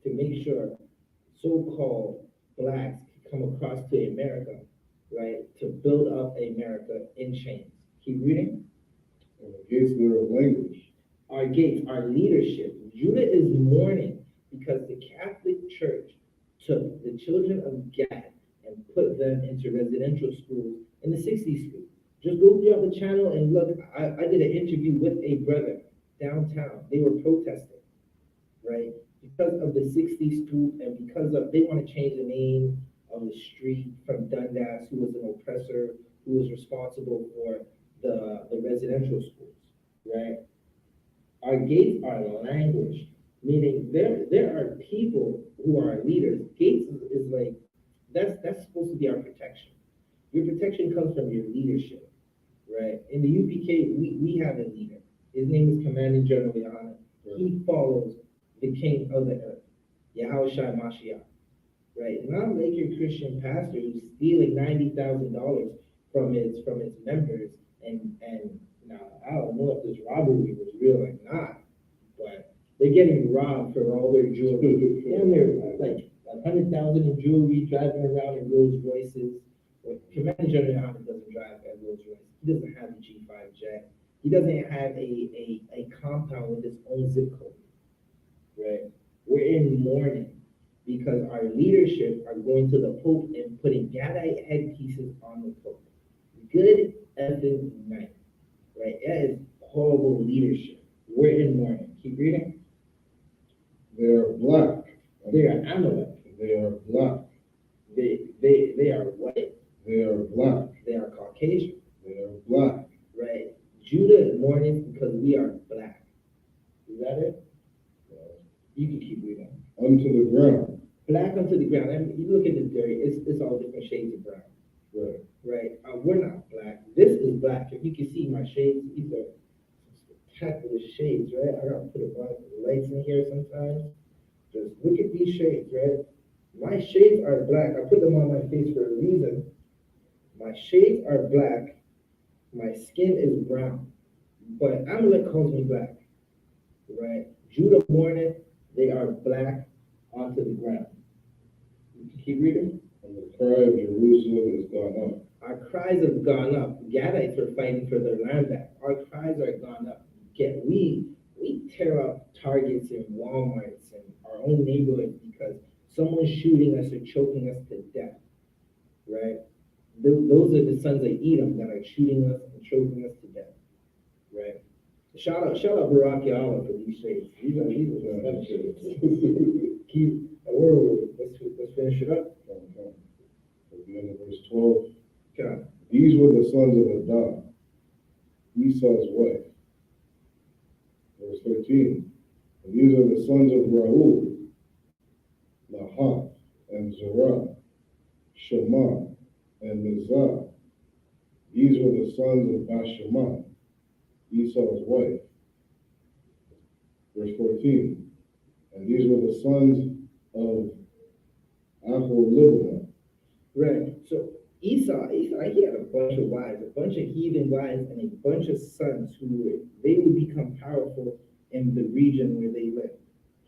to make sure so-called blacks could come across to America, right, to build up America in chains. Keep reading. Against their language. Our gates, our leadership. Judah is mourning because the Catholic Church took the children of Gad and put them into residential schools in the 60s school. Just go throughout the channel and look. I did an interview with a brother downtown. They were protesting, right? Because of the 60s school and because of, they want to change the name of the street from Dundas, who was an oppressor, who was responsible for the residential schools, right? Our gates are language, meaning there are people who are leaders. Gates is like, that's supposed to be our protection. Your protection comes from your leadership, right? In the UPK, we have a leader. His name is Commanding General YAHANNA. He follows the king of the earth, YAHWH, right? Not like your Christian pastor who's stealing $90,000 from its members, and now I don't know if this robbery was real or not, but they're getting robbed for all their jewelry. And they're like 100,000 in jewelry, driving around in Rolls Royces. Commander General Yohanan doesn't drive a Rolls Royce. He doesn't have a G5 jet. He doesn't have a compound with his own zip code, right? We're in mourning because our leadership are going to the Pope and putting Gadite headpieces on the Pope. Good effing night, right? That is horrible leadership. We're in mourning. Keep reading. They are black. They are Amalek. They are black. They are white. They are black. They are Caucasian. They are black. Right. Judah mourning because we are black. Is that it? You can keep reading. Unto the ground. Black unto the ground. I mean, you look at the dirt, it's all different shades of brown. Right. Right. We're not black. This is black. If you can see my shades, these are spectacular shades, right? I gotta put a bunch of lights in here sometimes. Just look at these shades, right? My shades are black. I put them on my face for a reason. My shades are black. My skin is brown. But Amalek calls me black, right? Judah mourning, they are black onto the ground. You can keep reading. And the cry of Jerusalem is gone up. Our cries have gone up. Gadites are fighting for their land back. Our cries are gone up. We tear up Targets and Walmarts and our own neighborhoods because someone's shooting us or choking us to death, right? Those are the sons of Edom that are shooting us and choking us to death, right? Shout out Barack Yala for these shades. These are shades. Let's finish it up. At the end of verse 12. God. These were the sons of Adam, Esau's wife. Verse 13. And these are the sons of Reuel, Nahath, and Zerah, Shema, and Mizah. These were the sons of Bashemah, Esau's wife. Verse 14. And these were the sons of Aholibamah. Right. So Esau, he had a bunch of wives, a bunch of heathen wives, and a bunch of sons they would become powerful in the region where they lived.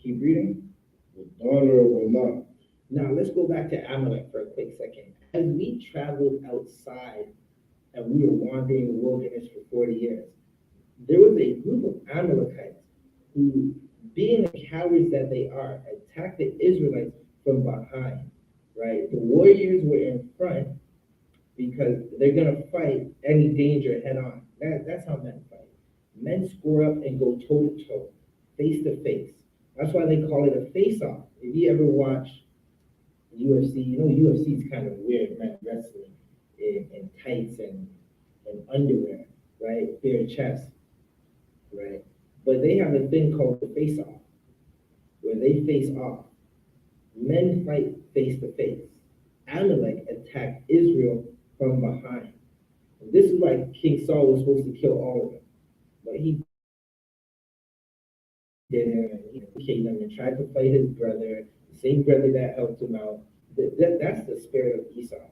Keep reading. The daughter of Anak. Now let's go back to Amalek for a quick second. As we traveled outside and we were wandering the wilderness for 40 years, there was a group of Amalekites who, being the cowards that they are, attacked the Israelites from behind, right? The warriors were in front because they're going to fight any danger head on. That's how men fight. Men score up and go toe-to-toe, face-to-face. That's why they call it a face-off. If you ever watch UFC, you know UFC is kind of weird, men wrestling in tights and underwear, right? Bare chest, right? But they have a thing called the face-off, where they face off. Men fight face-to-face. Amalek attacked Israel from behind. And this is why King Saul was supposed to kill all of them. But he didn't, and he killed them and tried to fight his brother, the same brother that helped him out. That's the spirit of Esau,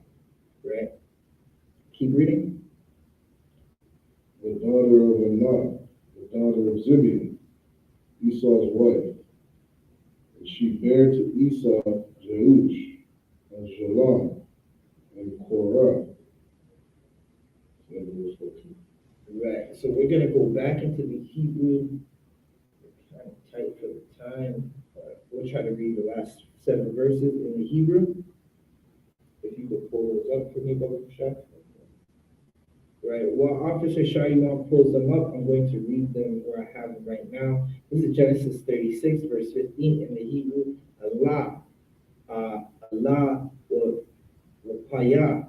right? Keep reading. The daughter of Anak, the the daughter of Zibeon, Esau's wife. And she bare to Esau Jeush, and Shalom, and Korah. Right, so we're gonna go back into the Hebrew, kind of tight for the time. We'll try to read the last 7 verses in the Hebrew. If you could pull those up for me, Brother Shah. Right, while Officer Shaywan pulls them up, I'm going to read them where I have them right now. This is Genesis 36, verse 15 in the Hebrew. Allah, Allah will paya.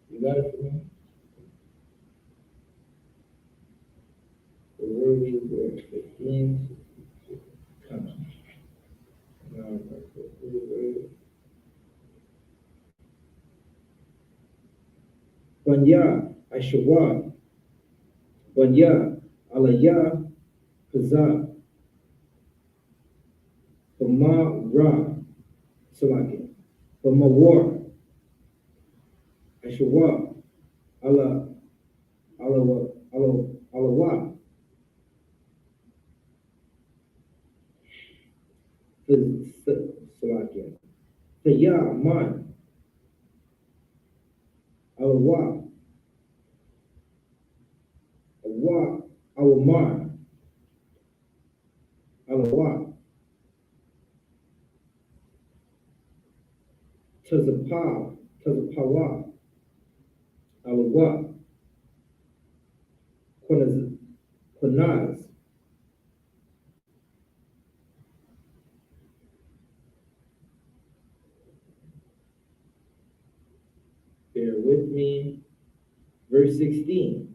You got it for me? The word is verse 15. Come on. Banya, Ashawad, Banya, Alaya, Kaza, Bama Ra, Salaki, Bama War, Ashawad, Allah, Alawa, Salaki, Taya, Man, Alawa, Awa, Awaman, Alawa, Tazapawa, Alawa, Quanaz, bear with me, verse 16.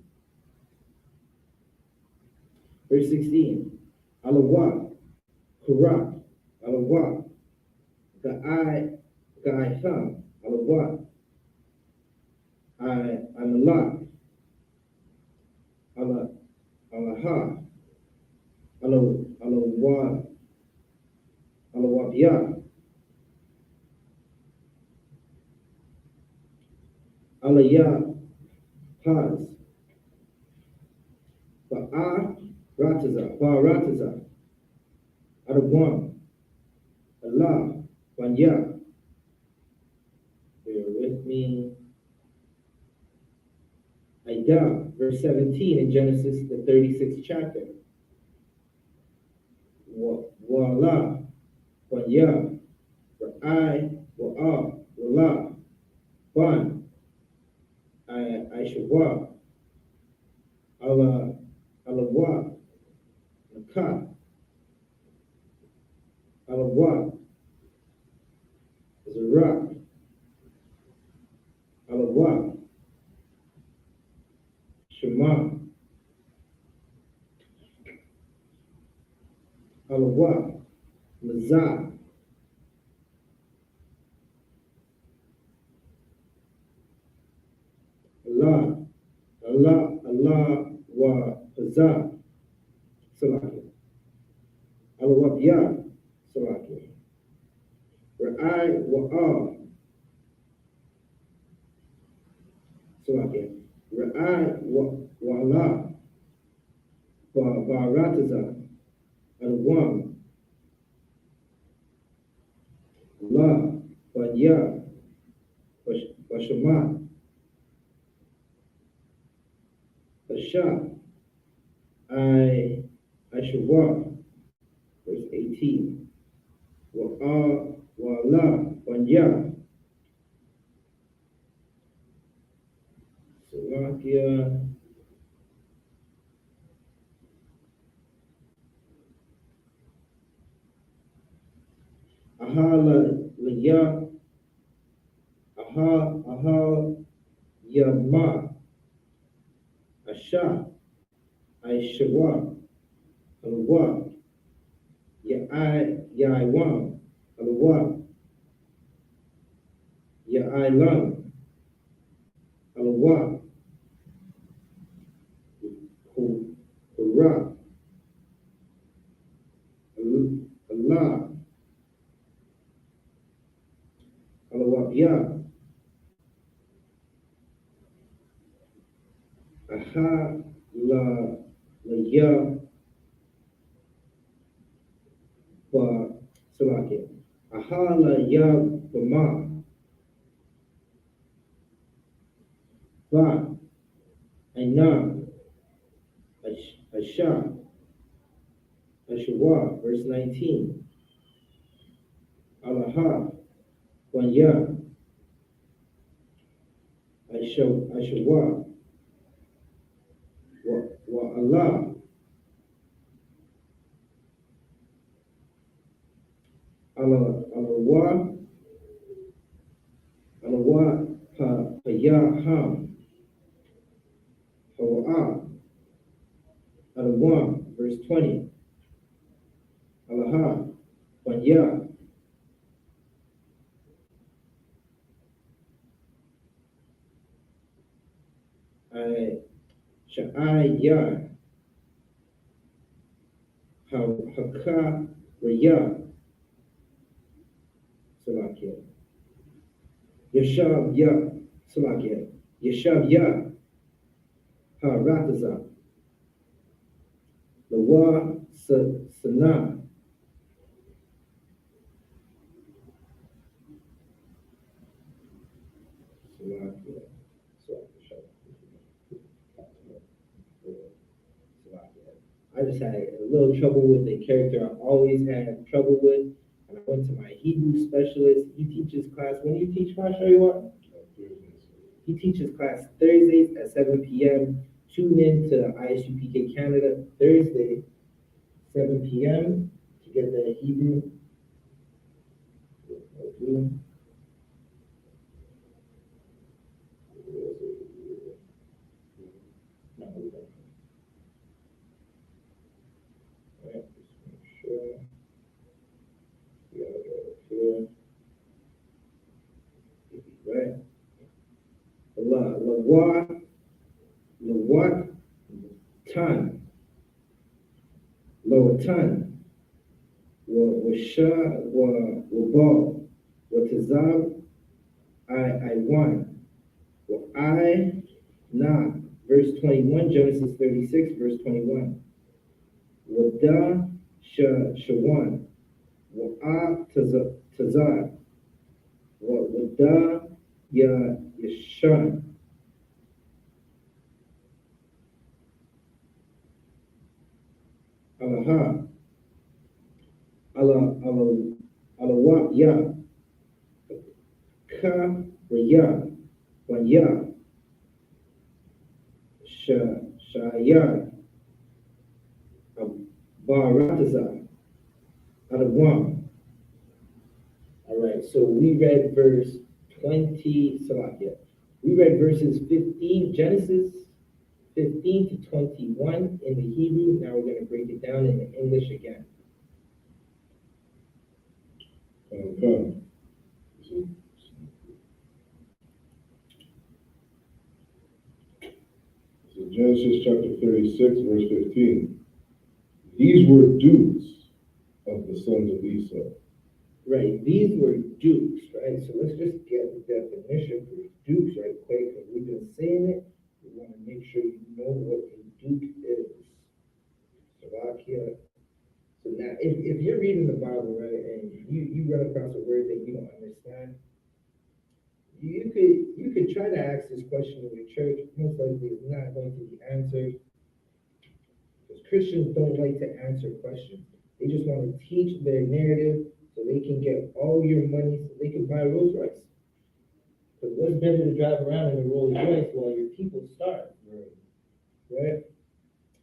Verse 16. Alawa, Kurak, Alawa, Ga'itham, Alawa, Amalak, Alaha, Alawa, Alawabia, Alaya, Paz, Rataza, Adawam, Allah, Banya. Bear with me. Aida, verse 17 in Genesis, the 36th chapter. Wala, Banya, Wala, Ban, I.S.U.P.K, Alawa, Naka, Alawa, Zara, Alawa, Shema, Alawa, Mazah, Allah, wa Hazah, Salaki, Alawabiyah, Salaki, Ra'i wa Salaki, Ra'i wa Allah, Barataza, Alawam, Allah, Banya, Bashama, Basha, I.S.U.P.K, verse 18. Wa'ala, Banya, Salakia, Ahala, Liya, Ahal, Yama, Asha, I.S.U.P.K, Alwa, Yaiwam, Alwa, Yailam, Alwa, Hurrah, Allah, Alawabiyah, Aha la ya ba Salakia. Aha la ya ba ba Aina Asha Ashwa, verse 19. Alaha Wanya Ashwa wa Allah Alawa pa Yaham Hawa Alawam, verse 20. Alaha Wanya Sha'aya Haka Raya Salakia. Yashab Ya Salakia. Yashab Ya Ha Rataza. Lawa Sana Salakia. I just had a little trouble with the character I always had trouble with. And I went to my Hebrew specialist. He teaches class. When you teach class, show you what? He teaches class Thursdays at 7 p.m. Tune in to I.S.U.P.K. Canada Thursday, 7 p.m. to get the Hebrew. Right? Lawatan, Lawatan, Wabal, Watazab, I1, I na, verse 21, Genesis 36, verse 21. Wada Shawan, Wa'a Tazad, Wada Yashan. Alaha, Alawa Ya, Ka Ya, Wanya, Shaya, Barataza, Adawam. All right, so we read verse 20, Salakia. We read verses 15, Genesis 15 to 21 in the Hebrew. Now we're going to break it down in the English again. Okay. So Genesis chapter 36, verse 15. These were dukes of the sons of Esau. Right, these were dukes, right? So let's just get the definition for dukes right quick, because we've been saying it. We want to make sure you know what a duke is. Slovakia. So now, if you're reading the Bible, right, and you run across a word that you don't understand, you could try to ask this question in your church. Most likely it's not going to be answered, because Christians don't like to answer questions. They just want to teach their narrative so they can get all your money so they can buy Rolls Royce. Because what's better to drive around in a Rolls Royce while your people starve? Right?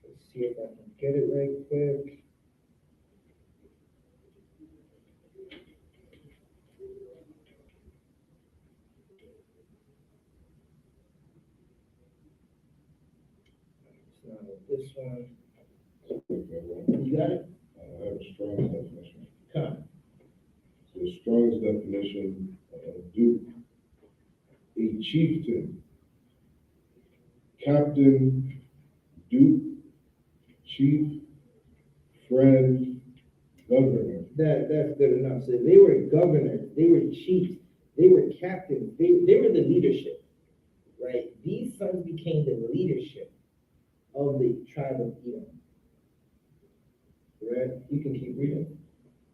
Let's see if I can get it right quick. It's not this one. You got it? I have a Strong's definition. Come. So Strong's definition of duke, a chieftain, captain, duke, chief, friend, governor. That's good enough. So they were governors, they were chiefs, they were captains, they were the leadership, right? These sons became the leadership, of the tribe of Edom. Right? You can keep reading.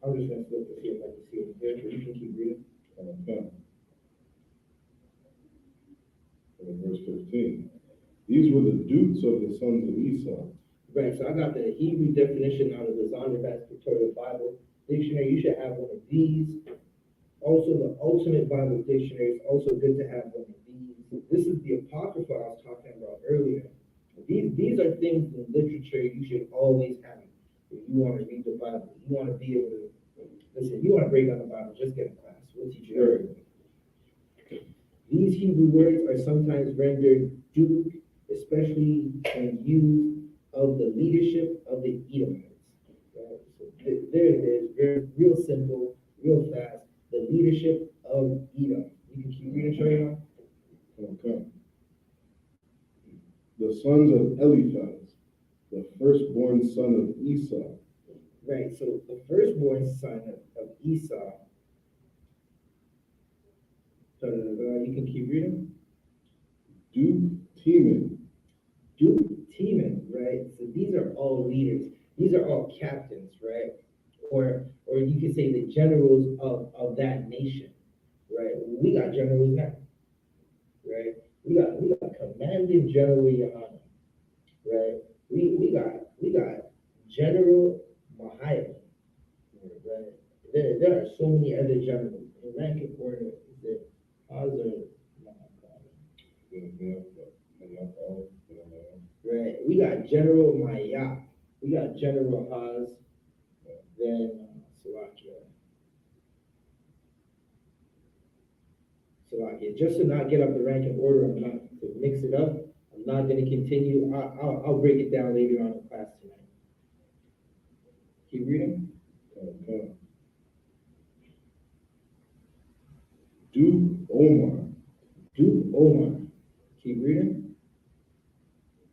I'm just going to look to see if I can see it there, but you can keep reading. Okay. Verse 15. These were the dukes of the sons of Esau. Right, so I got the Hebrew definition out of the Zondervan Pictorial Bible Dictionary. You should have one of these. Also, the Ultimate Bible Dictionary is also good to have one of these. This is the Apocrypha I was talking about earlier. These are things in literature you should always have. If you want to read the Bible, you want to be able to, listen, you want to break down the Bible, just get a class. We'll teach you everything. These Hebrew words are sometimes rendered duke, especially when used of the leadership of the Edomites. Right? So there it is, very real simple, real fast. The leadership of Edom. You can keep reading, show you now. Okay. The sons of Eliphaz, the firstborn son of Esau. Right, so the firstborn son of Esau. You can keep reading. Duke Teman. Duke Teman, right? So these are all leaders. These are all captains, right? Or you could say the generals of that nation, right? We got generals now, right? We got commanding General YAHANNA, right? We got General Mahia, right? There are so many other generals. In rank and order, the right? We got General Maya. We got General Haas. Then Salakia. Just to not get up the rank and order, I'm not to mix it up. I'm not going to continue. I'll break it down later on in class tonight. Keep reading. Okay. Duke Omar. Duke Omar. Keep reading.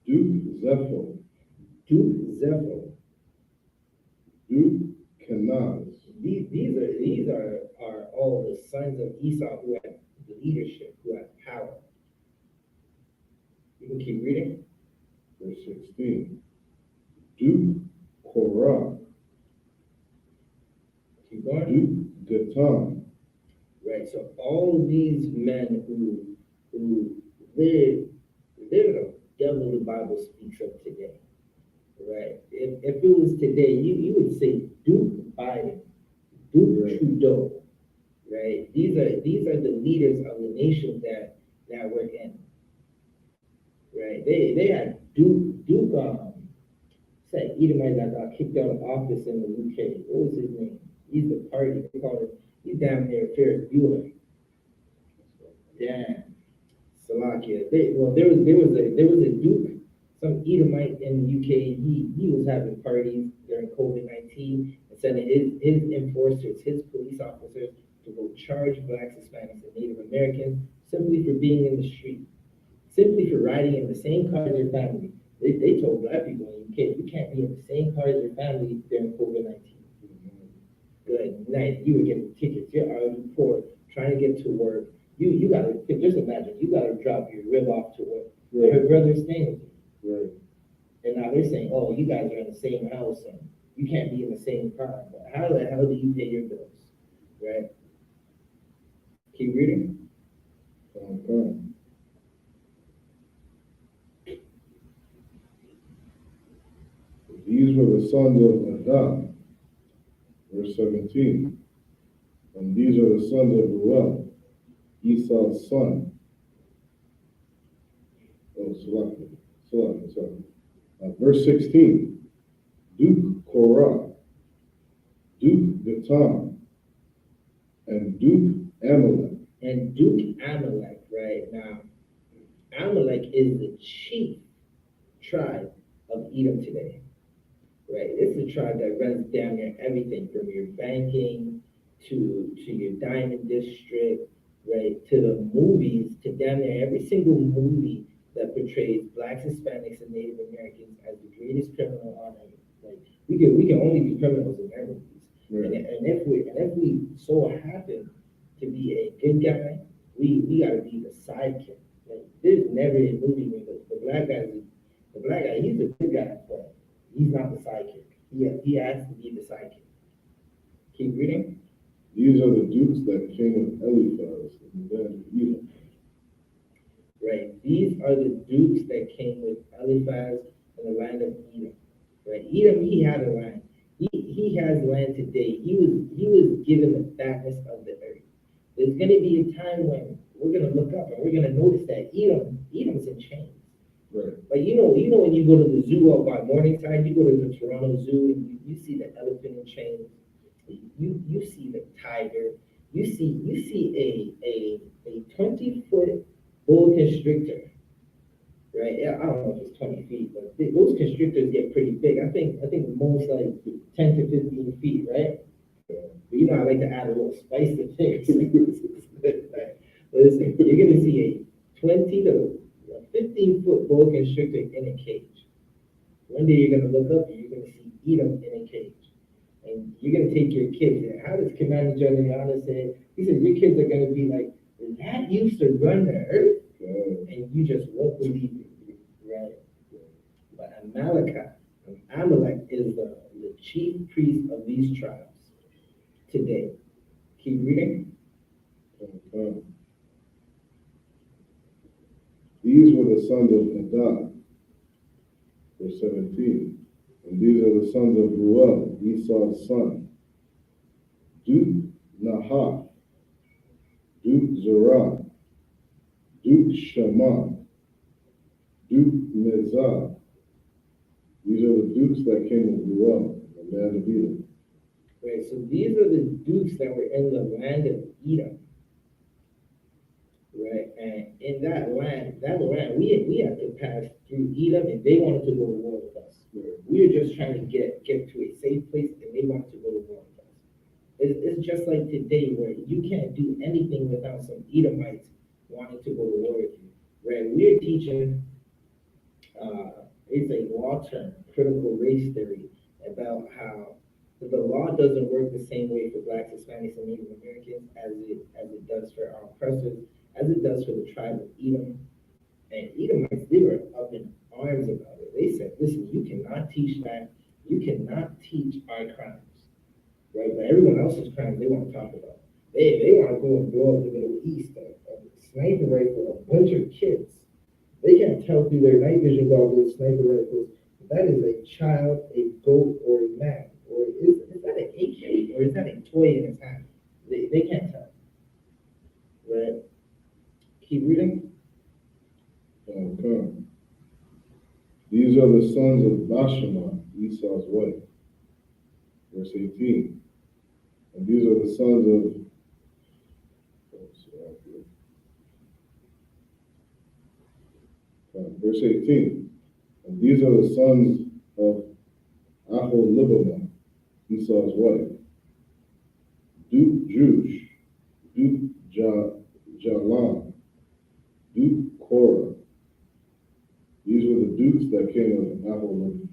Duke Zepho. Duke Zepho. Duke Kenaz. These are all the sons of Esau who had leadership, who had power. You can keep reading. Verse 16. Duke Korah. Keep going. Duke Gatan. Right, so all these men who live in a devil the Bible speaks of today, right? If it was today, you would say Duke Biden, Duke Trudeau, right? These are the leaders of the nation that we're in, right? They had Duke say Edomite that got kicked out of office in the UK. What was his name? He's the party. They call it. He's down there, Ferris Bueller. Damn. Salakia. There was a Duke, some Edomite in the UK. He was having parties during COVID-19 and sending his enforcers, his police officers to go charge blacks, Hispanics, and Native Americans simply for being in the street, simply for riding in the same car as their family. They told black people in the UK, you can't be in the same car as your family during COVID-19. Good night. You were getting tickets. You're already poor, trying to get to work. You gotta just imagine. You gotta drop your rib off to work. Right. Her brother's staying with you. Right. And now they're saying, oh, you guys are in the same house and you can't be in the same car. But how the hell do you pay your bills? Right. Keep reading. Okay. These were the sons of Adam. Verse 17. And these are the sons of Ruel, Esau's son. Oh, sorry. Verse 16. Duke Korah, Duke Gatan, and Duke Amalek. And Duke Amalek, right? Now, Amalek is the chief tribe of Edom today. Right? It's the tribe that runs down near everything from your banking to your diamond district, right? To the movies, to damn near every single movie that portrays blacks, Hispanics, and Native Americans as the greatest criminal on earth. Like we can only be criminals in their movies. Right. And if we so happen to be a good guy, we gotta be the sidekick. Like there's never a movie where the black guy he's a good guy, but he's not the sidekick. He has to be the sidekick. Keep reading. These are the dukes that came with Eliphaz in the land of Edom. Right. These are the dukes that came with Eliphaz in the land of Edom. Right. Edom, he had a land. He has land today. He was given the fatness of the earth. There's going to be a time when we're going to look up and we're going to notice that Edom's in chains. Right. Like you know when you go to the zoo out by Morningside, you go to the Toronto Zoo and you see the elephant in chains. You see the tiger. You see a 20-foot boa constrictor. Right? Yeah, I don't know if it's 20 feet, but those constrictors get pretty big. I think most like 10 to 15 feet, right? But you know I like to add a little spice to things. Listen, you're gonna see a 20 to 15-foot boa constrictor in a cage. One day you're gonna look up and you're gonna see Edom in a cage. And you're gonna take your kids. And how does Commander General YAHANNA say? He said your kids are gonna be like, that used to run the earth, and you just won't believe it, right? But Amalek is the chief priest of these tribes today. Keep reading. These were the sons of Adad, verse 17. And these are the sons of Ruel, Esau's son. Duke Nahath, Duke Zerah, Duke Shammah, Duke Mizah. These are the dukes that came with Ruel, the land of Edom. Right, so these are the dukes that were in the land of Edom. Right, and in that land, we had to pass through Edom, and they wanted to go to war with us. Right. We were just trying to get to a safe place, and they wanted to go to war with us. It's just like today, where you can't do anything without some Edomites wanting to go to war with you. Right, we're teaching. It's a law term, critical race theory, about how the law doesn't work the same way for Blacks, Hispanics, and Native Americans as it does for our oppressors, as it does for the tribe of Edom. And Edomites, they were up in arms about it. They said, listen, you cannot teach that. You cannot teach our crimes. Right? But everyone else's crimes they want to talk about. They want to go and blow up the Middle East, a sniper rifle, a bunch of kids. They can't tell through their night vision goggles, sniper rifles, that is a child, a goat, or a man. Or is that an AK, or is that a toy in his hand? They can't tell. Right? Keep reading. Okay. These are the sons of Bashama, Esau's wife. Verse 18. And these are the sons of verse 18. And these are the sons of Aholibamah, Esau's wife. Duke Jush, Duke Jalam, Duke Korah. These were the dukes that came with Aholibamah,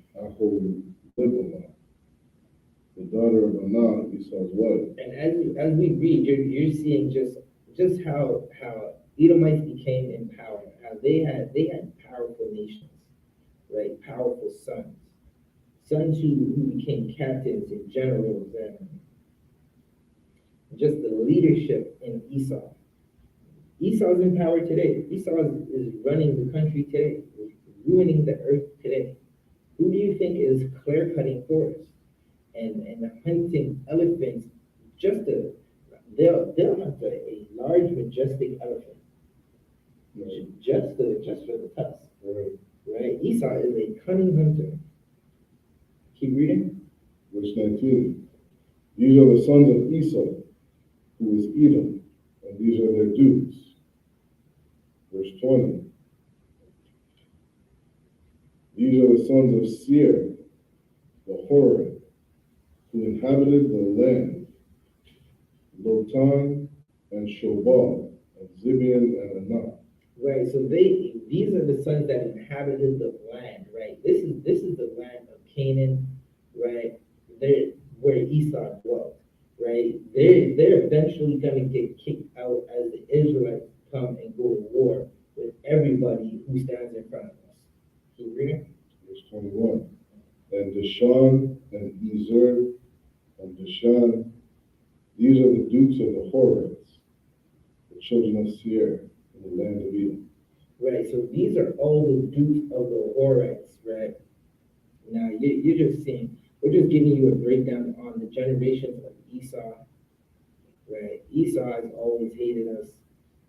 the daughter of Anah, Esau's wife. And as we read, you're seeing just how Edomites became in power, how they had powerful nations, right? Powerful sons who became captains and generals, and just the leadership in Esau. Esau's in power today. Esau is running the country today, ruining the earth today. Who do you think is clear cutting forests and hunting elephants? They'll hunt a large majestic elephant, just for the tusk. Right? Esau is a cunning hunter. Keep reading. Verse 19. These are the sons of Esau, who is Edom, and these are their dukes. Verse 20. These are the sons of Seir, the Horite, who inhabited the land, Lotan and Shobal, and Zibeon and Anah. Right, so these are the sons that inhabited the land, right? This is the land of Canaan, right? They're where Esau dwelt, right? They're eventually gonna get kicked out as the Israelites come and go to war with everybody who stands in front of us. Keep reading. Verse Dishan, and Ezer, and Dishan. These are the dukes of the Horites, the children of Seir, in the land of Edom. Right, so these are all the dukes of the Horites, right? Now, you're just seeing, we're just giving you a breakdown on the generations of Esau, right? Esau has always hated us.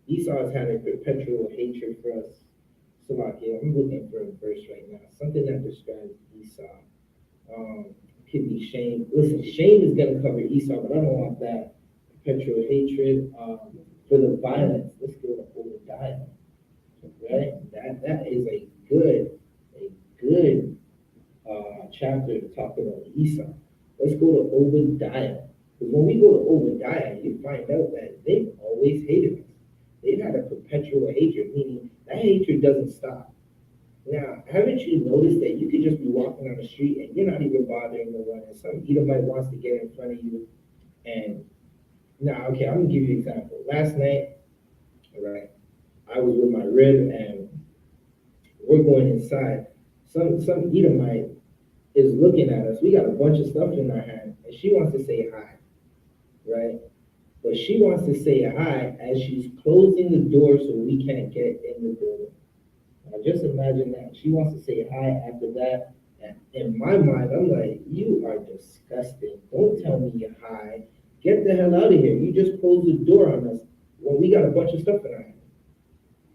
Esau has had a perpetual hatred for us. Salakia, I'm looking for a verse right now, something that describes Esau. Could be shame. Listen, shame is going to cover Esau, but I don't want that perpetual hatred. For the violence, let's go to Obadiah, right? That is a good chapter to talk about Esau. Let's go to Obadiah. Because when we go to Obadiah, you find out that they've always hated us. They've had a perpetual hatred, meaning that hatred doesn't stop. Now, haven't you noticed that you could just be walking on the street and you're not even bothering no one, and some Edomite wants to get in front of you, and now, okay, I'm gonna give you an example. Last night, all right, I was with my rib and we're going inside. Some Edomite is looking at us. We got a bunch of stuff in our hand, and she wants to say hi, right? But she wants to say hi as she's closing the door so we can't get in the building. Now just imagine that. She wants to say hi after that. And in my mind, I'm like, you are disgusting. Don't tell me you're hi. Get the hell out of here. You just closed the door on us when we got a bunch of stuff in our hand.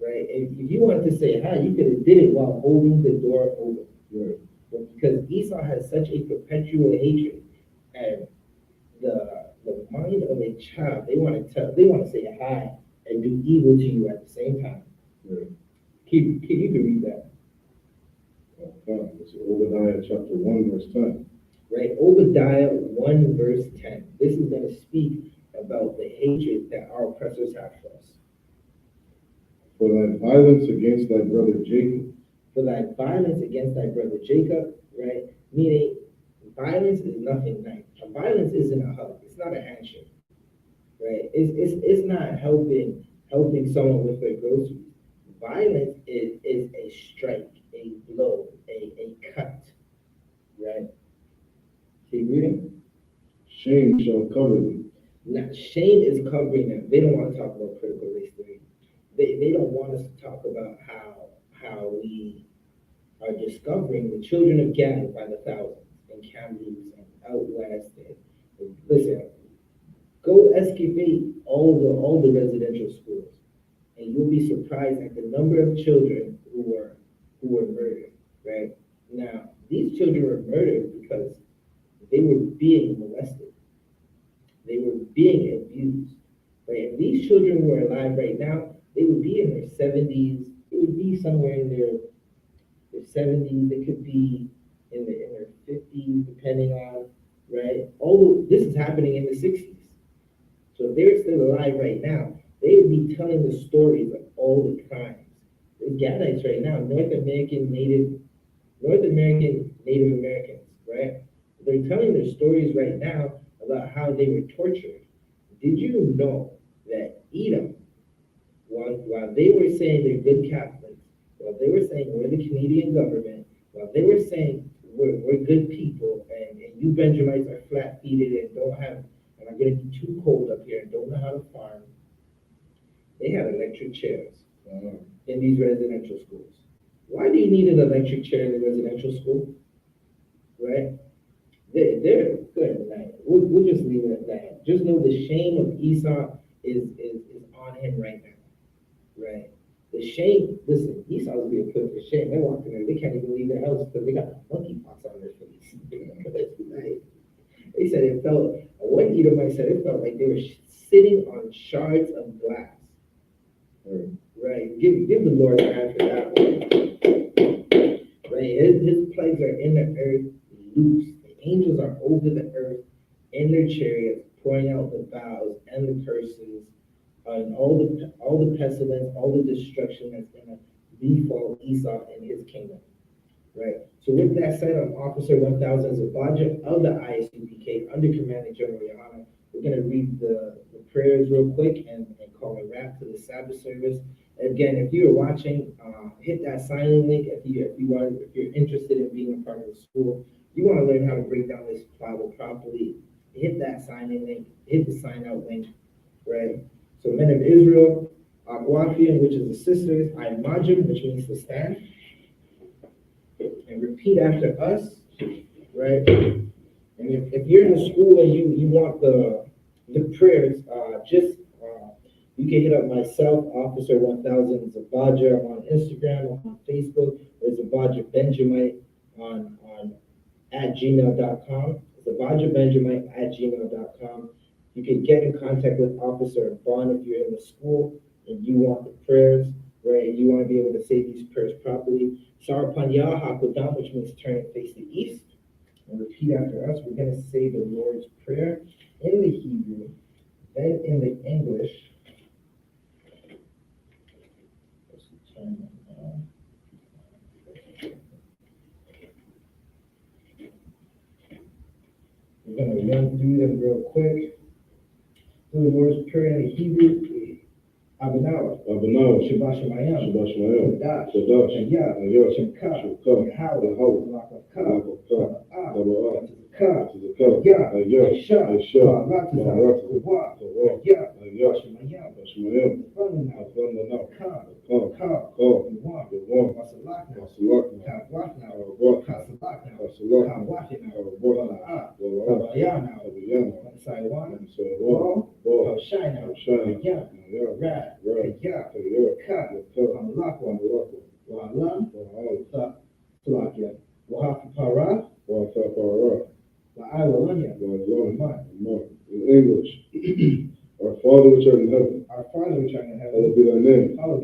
Right? If you wanted to say hi, you could have did it while holding the door open. Right? But because Esau has such a perpetual hatred, and the mind of a child, they want to say hi and do evil to you at the same time. Right. Can you read that? It's Obadiah chapter 1, verse 10. Right, Obadiah 1, verse 10. This is going to speak about the hatred that our oppressors have for us. For thy violence against thy brother Jacob. For thy violence against thy brother Jacob, right? Meaning, violence is nothing nice. Violence isn't a hug. It's not a handshake, right? It's not helping someone with their groceries. Violence is a strike, a blow, a cut, right? Keep reading. Shame shall cover thee. Now, shame is covering them. They don't want to talk about critical race theory. They don't want us to talk about how we are discovering the children of Gad by the thousands in Kamloops and out west. And listen, go excavate all the residential schools, and you'll be surprised at the number of children who were murdered. Right now, these children were murdered because they were being molested. They were being abused. Right? If these children were alive right now, they would be in their 70s. It would be somewhere in their 70s. They could be in their 50s, depending on, right? Although this is happening in the 60s. So if they were still alive right now, they would be telling the stories of all the crimes. The Gadites right now, North American Native Americans, right? They're telling their stories right now about how they were tortured. Did you know that Edom, while they were saying they're good Catholics, while they were saying we're the Canadian government, while they were saying we're good people, and you Benjamites are flat-feeted and are going to be too cold up here and don't know how to farm, they had electric chairs in these residential schools. Why do you need an electric chair in a residential school? Right? They're good. Like, we'll just leave it at that. Just know the shame of Esau is on him right now. Right? The shame, listen, Esau's being put to shame. They're walking there, they can't even leave their house because they got monkeypox on their face. They said it felt, one Edomite said it felt like they were sitting on shards of glass. Right? Give the Lord a hand for that one. Right? His plagues are in the earth, loose. The angels are over the earth in their chariots, pouring out the vows and the curses, and all the pestilence, all the destruction that's gonna befall Esau and his kingdom. Right. So with that said, I'm Officer 1000 Zabadja of the I.S.U.P.K under Commanding General YAHANNA. We're gonna read the prayers real quick and call a wrap to the Sabbath service. Again, if you're watching, hit that sign-in link if you're interested in being a part of the school. you want to learn how to break down this Bible properly, hit that sign in link, hit the sign out link, right? So men of Israel, Aquafian, which is the sisters, Imagine, which means to stand, and repeat after us, right? And if you're in the school and you want the prayers, you can hit up myself, Officer 1000 Zabaja on Instagram, on Facebook, or Zabaja Benjamin on at gmail.com. Zabaja Benjamin at gmail.com. You can get in contact with Officer Vaughn if you're in the school and you want the prayers, right? And you want to be able to say these prayers properly. Sarapanya Hakodam, which means turn and face the east. And repeat after us. We're going to say the Lord's Prayer in the Hebrew, then in the English. We're going to run through them real quick. Do the Lord's Prayer in the Hebrew. Abanawa, Shabbat Shemayim, Sadat, Shemka, Yahweh, in English. Our Father which art in heaven, hallowed be thy name. Yahweh,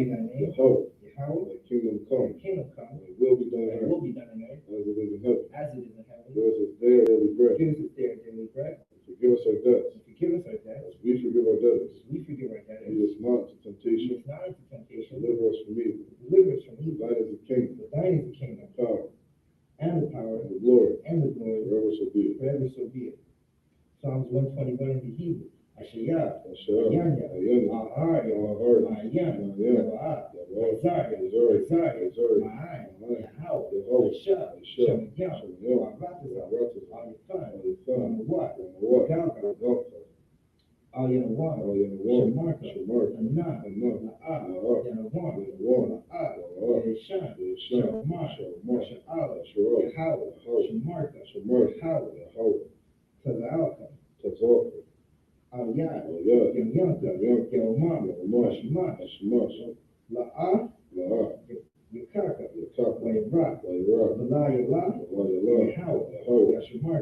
thy kingdom come, thy will be done on earth, as it is in heaven. Give us this day our daily bread. Forgive us our debts, as we forgive our debtors. Lead us not into temptation, deliver us from evil. Thine is the kingdom, the power, and the glory, forever so be it. Psalms 121 in the Hebrew. Ashayah, Ayanya, Ahar, Ma'ayan, Yava'ah, Azar, Ma'ai, Yahweh, Shemiyah, Al-Yafan, Galgal, Al-Yanawan, Shamarka, Anah, La'ah, Yanawan, La'ah, Yeshan, Shamar, Sha'ala, Yahweh, Shamarka, Yahweh, Tazalka, Al-Yad, Yamyanka, Yomam, Hashmash, La'ah, Yakaka, Wayrak, Malayala, Yahweh, Yashimar,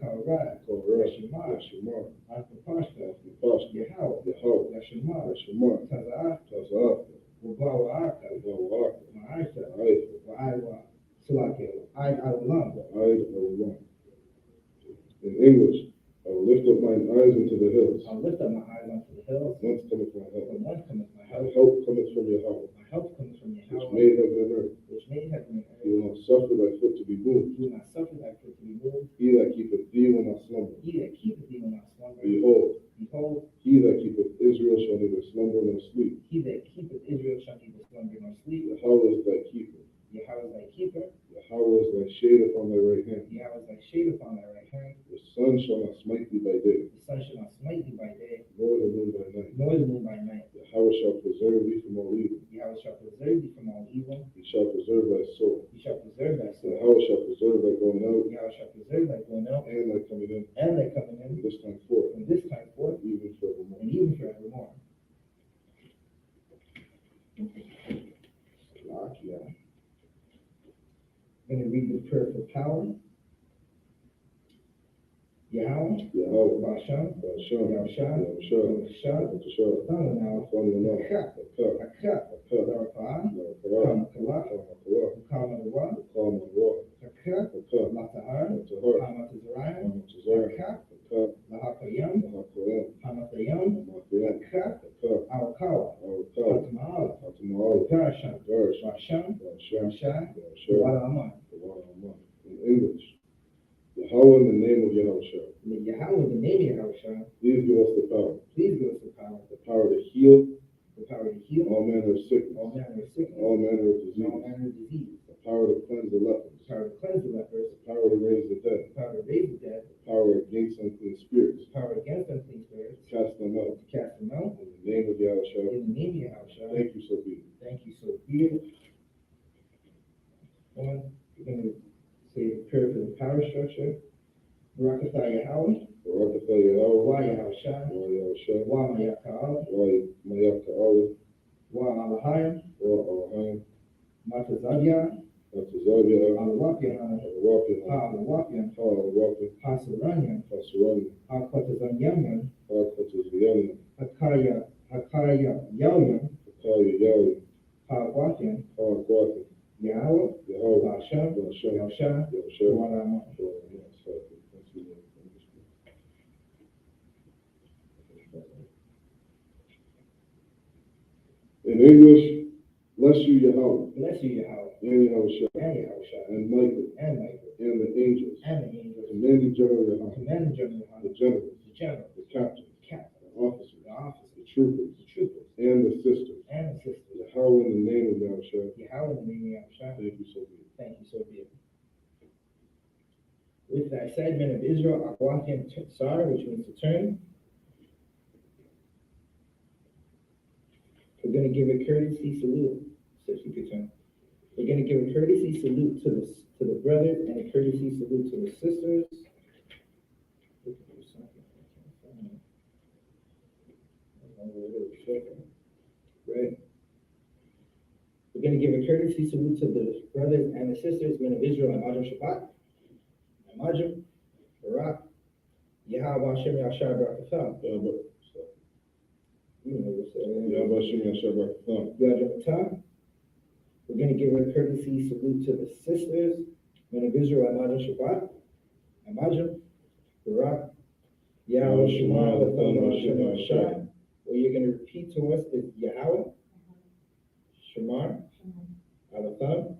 Kalrad, Yashimar, Akapashta, Yahweh, Yashimar, Taza'ah, Wabawa'aka, Ma'aisha, Wa'aiwa, Salakia, I'd in English, I will lift up mine eyes into the hills. Whence cometh my help? My help cometh from Yahweh, which made heaven and earth. He will not suffer thy foot to be moved. He that keepeth thee will not slumber. Behold, he that keepeth Israel shall neither slumber nor sleep. Yahweh is thy keeper. Yahweh is thy shade upon thy right hand. The sun shall not smite thee by day, nor the moon by night. Yahweh shall preserve thee from all evil. He shall preserve thy soul. Yahweh shall preserve thy going out, and thy coming in, from this time forth, even forevermore. I'm going to read the prayer for power. Yahweh, Bashan, Yahushan, Now, in English, Yahweh in the name of Yahushua. Please give us the power. The power to heal all manner of sickness, all manner of disease. The power to cleanse the lepers, power to cleanse the lepers, power to raise the dead, power to raise the dead, power against unclean spirits, power against unclean spirits, cast them out. to cast them out. In the name of Yahushua. In the name of Yahushua. Thank you, so be it. Thank you, so be it. One, we're going to say a prayer for the power structure. Barakatah Yahweh. Barakatah Yahweh. Wa Yahushua. Wa Yahushua. Wa Mayaka'al. Wa Mayaka'al. Wa Alahayim. Wa Alahayim. Matazavya. Matazavya. Al-Wapian. Al-Wapian. Ha-Al-Wapian. Ha-Al-Wapian. Ha-Saranya. Ha-Saranya. Ha-Kwatazanyaman. Ha-Kwatazanyaman. Hakaya. Hakaya Yawyam. Hakaya Yawyam. Ha-Wapian. Ha-Wapian. Yahweh. Yahweh. Hashem. Hashem. Yahushua. Yahushua. Wa Rama. In English, bless you, Yahweh. Bless you, Yahweh. And Yahushua. And Yahushua. And Michael. And Michael. And the angels. And the angels. Commanding General Yahweh. Commanding General The Yahweh. generals. The general. The captains. The captain. The officers. The officers. The troopers. The troopers. And the sisters. And the sisters. Yahweh, in the name of Yahushua. Yahweh in the name of Yahushua. Thank you, so be it. Thank you, so be it. With that said, men of Israel, Akwakim Tsar, which means to turn. We're going to give a courtesy salute. So if you could turn. We're going to give a courtesy salute to the brothers and a courtesy salute to the sisters. Right. We're going to give a courtesy salute to the brothers and the sisters, men of Israel, and Majum Shabbat, and Majum, Barak, Yahweh Hashem Yahshua Barakatah. Yahweh Hashem Yahshua Barakatah. Yahweh. We're going to give a courtesy salute to the sisters, men of Israel, and Majum Shabbat, and Majum, Barak, Yahweh Shema Hashem Yahshua. What you're going to repeat to us is Yahweh, Shemar, Alatham,